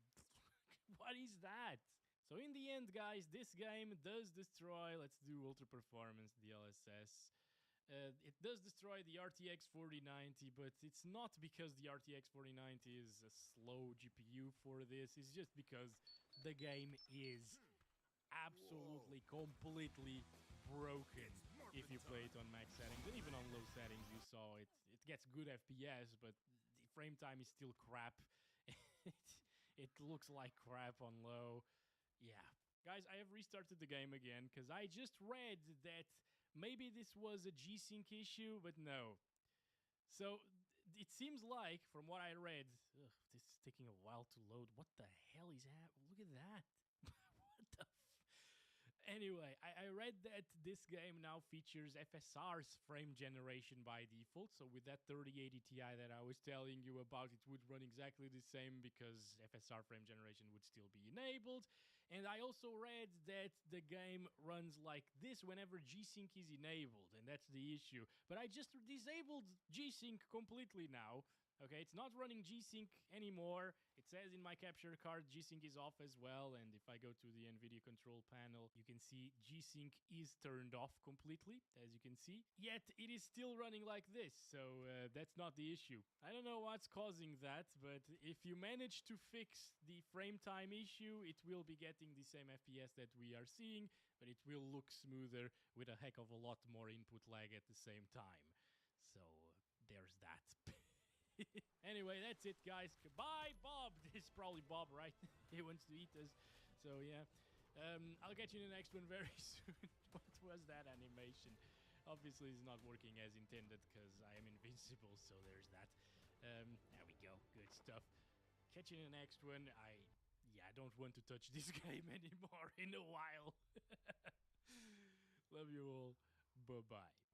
What is that? So in the end, guys, this game does destroy, let's do ultra performance DLSS. It does destroy the RTX 4090, but it's not because the RTX 4090 is a slow GPU for this. It's just because the game is absolutely, completely broken if you play it on max settings, and even on low settings. You saw it. It gets good FPS, but the frame time is still crap. It looks like crap on low. Yeah. Guys, I have restarted the game again because I just read that maybe this was a G-Sync issue, but no. So it seems like, from what I read, this is taking a while to load. What the hell is happening? Look at that. What the Anyway, I read that this game now features FSR's frame generation by default. So with that 3080 Ti that I was telling you about, it would run exactly the same because FSR frame generation would still be enabled. And I also read that the game runs like this whenever G-Sync is enabled, and that's the issue. But I just disabled G-Sync completely now. Okay, it's not running G-Sync anymore. It says in my capture card G-Sync is off as well, and if I go to the NVIDIA control panel, you can see G-Sync is turned off completely, as you can see. Yet, it is still running like this, so that's not the issue. I don't know what's causing that, but if you manage to fix the frame time issue, it will be getting the same FPS that we are seeing, but it will look smoother with a heck of a lot more input lag at the same time. So, there's that. Anyway, that's it, guys. Goodbye, Bob. This is probably Bob, right? He wants to eat us. So, yeah. I'll get you in the next one very soon. What was that animation? Obviously, it's not working as intended because I am invincible, so there's that. There we go. Good stuff. Catch you in the next one. I don't want to touch this game anymore in a while. Love you all. Bye-bye.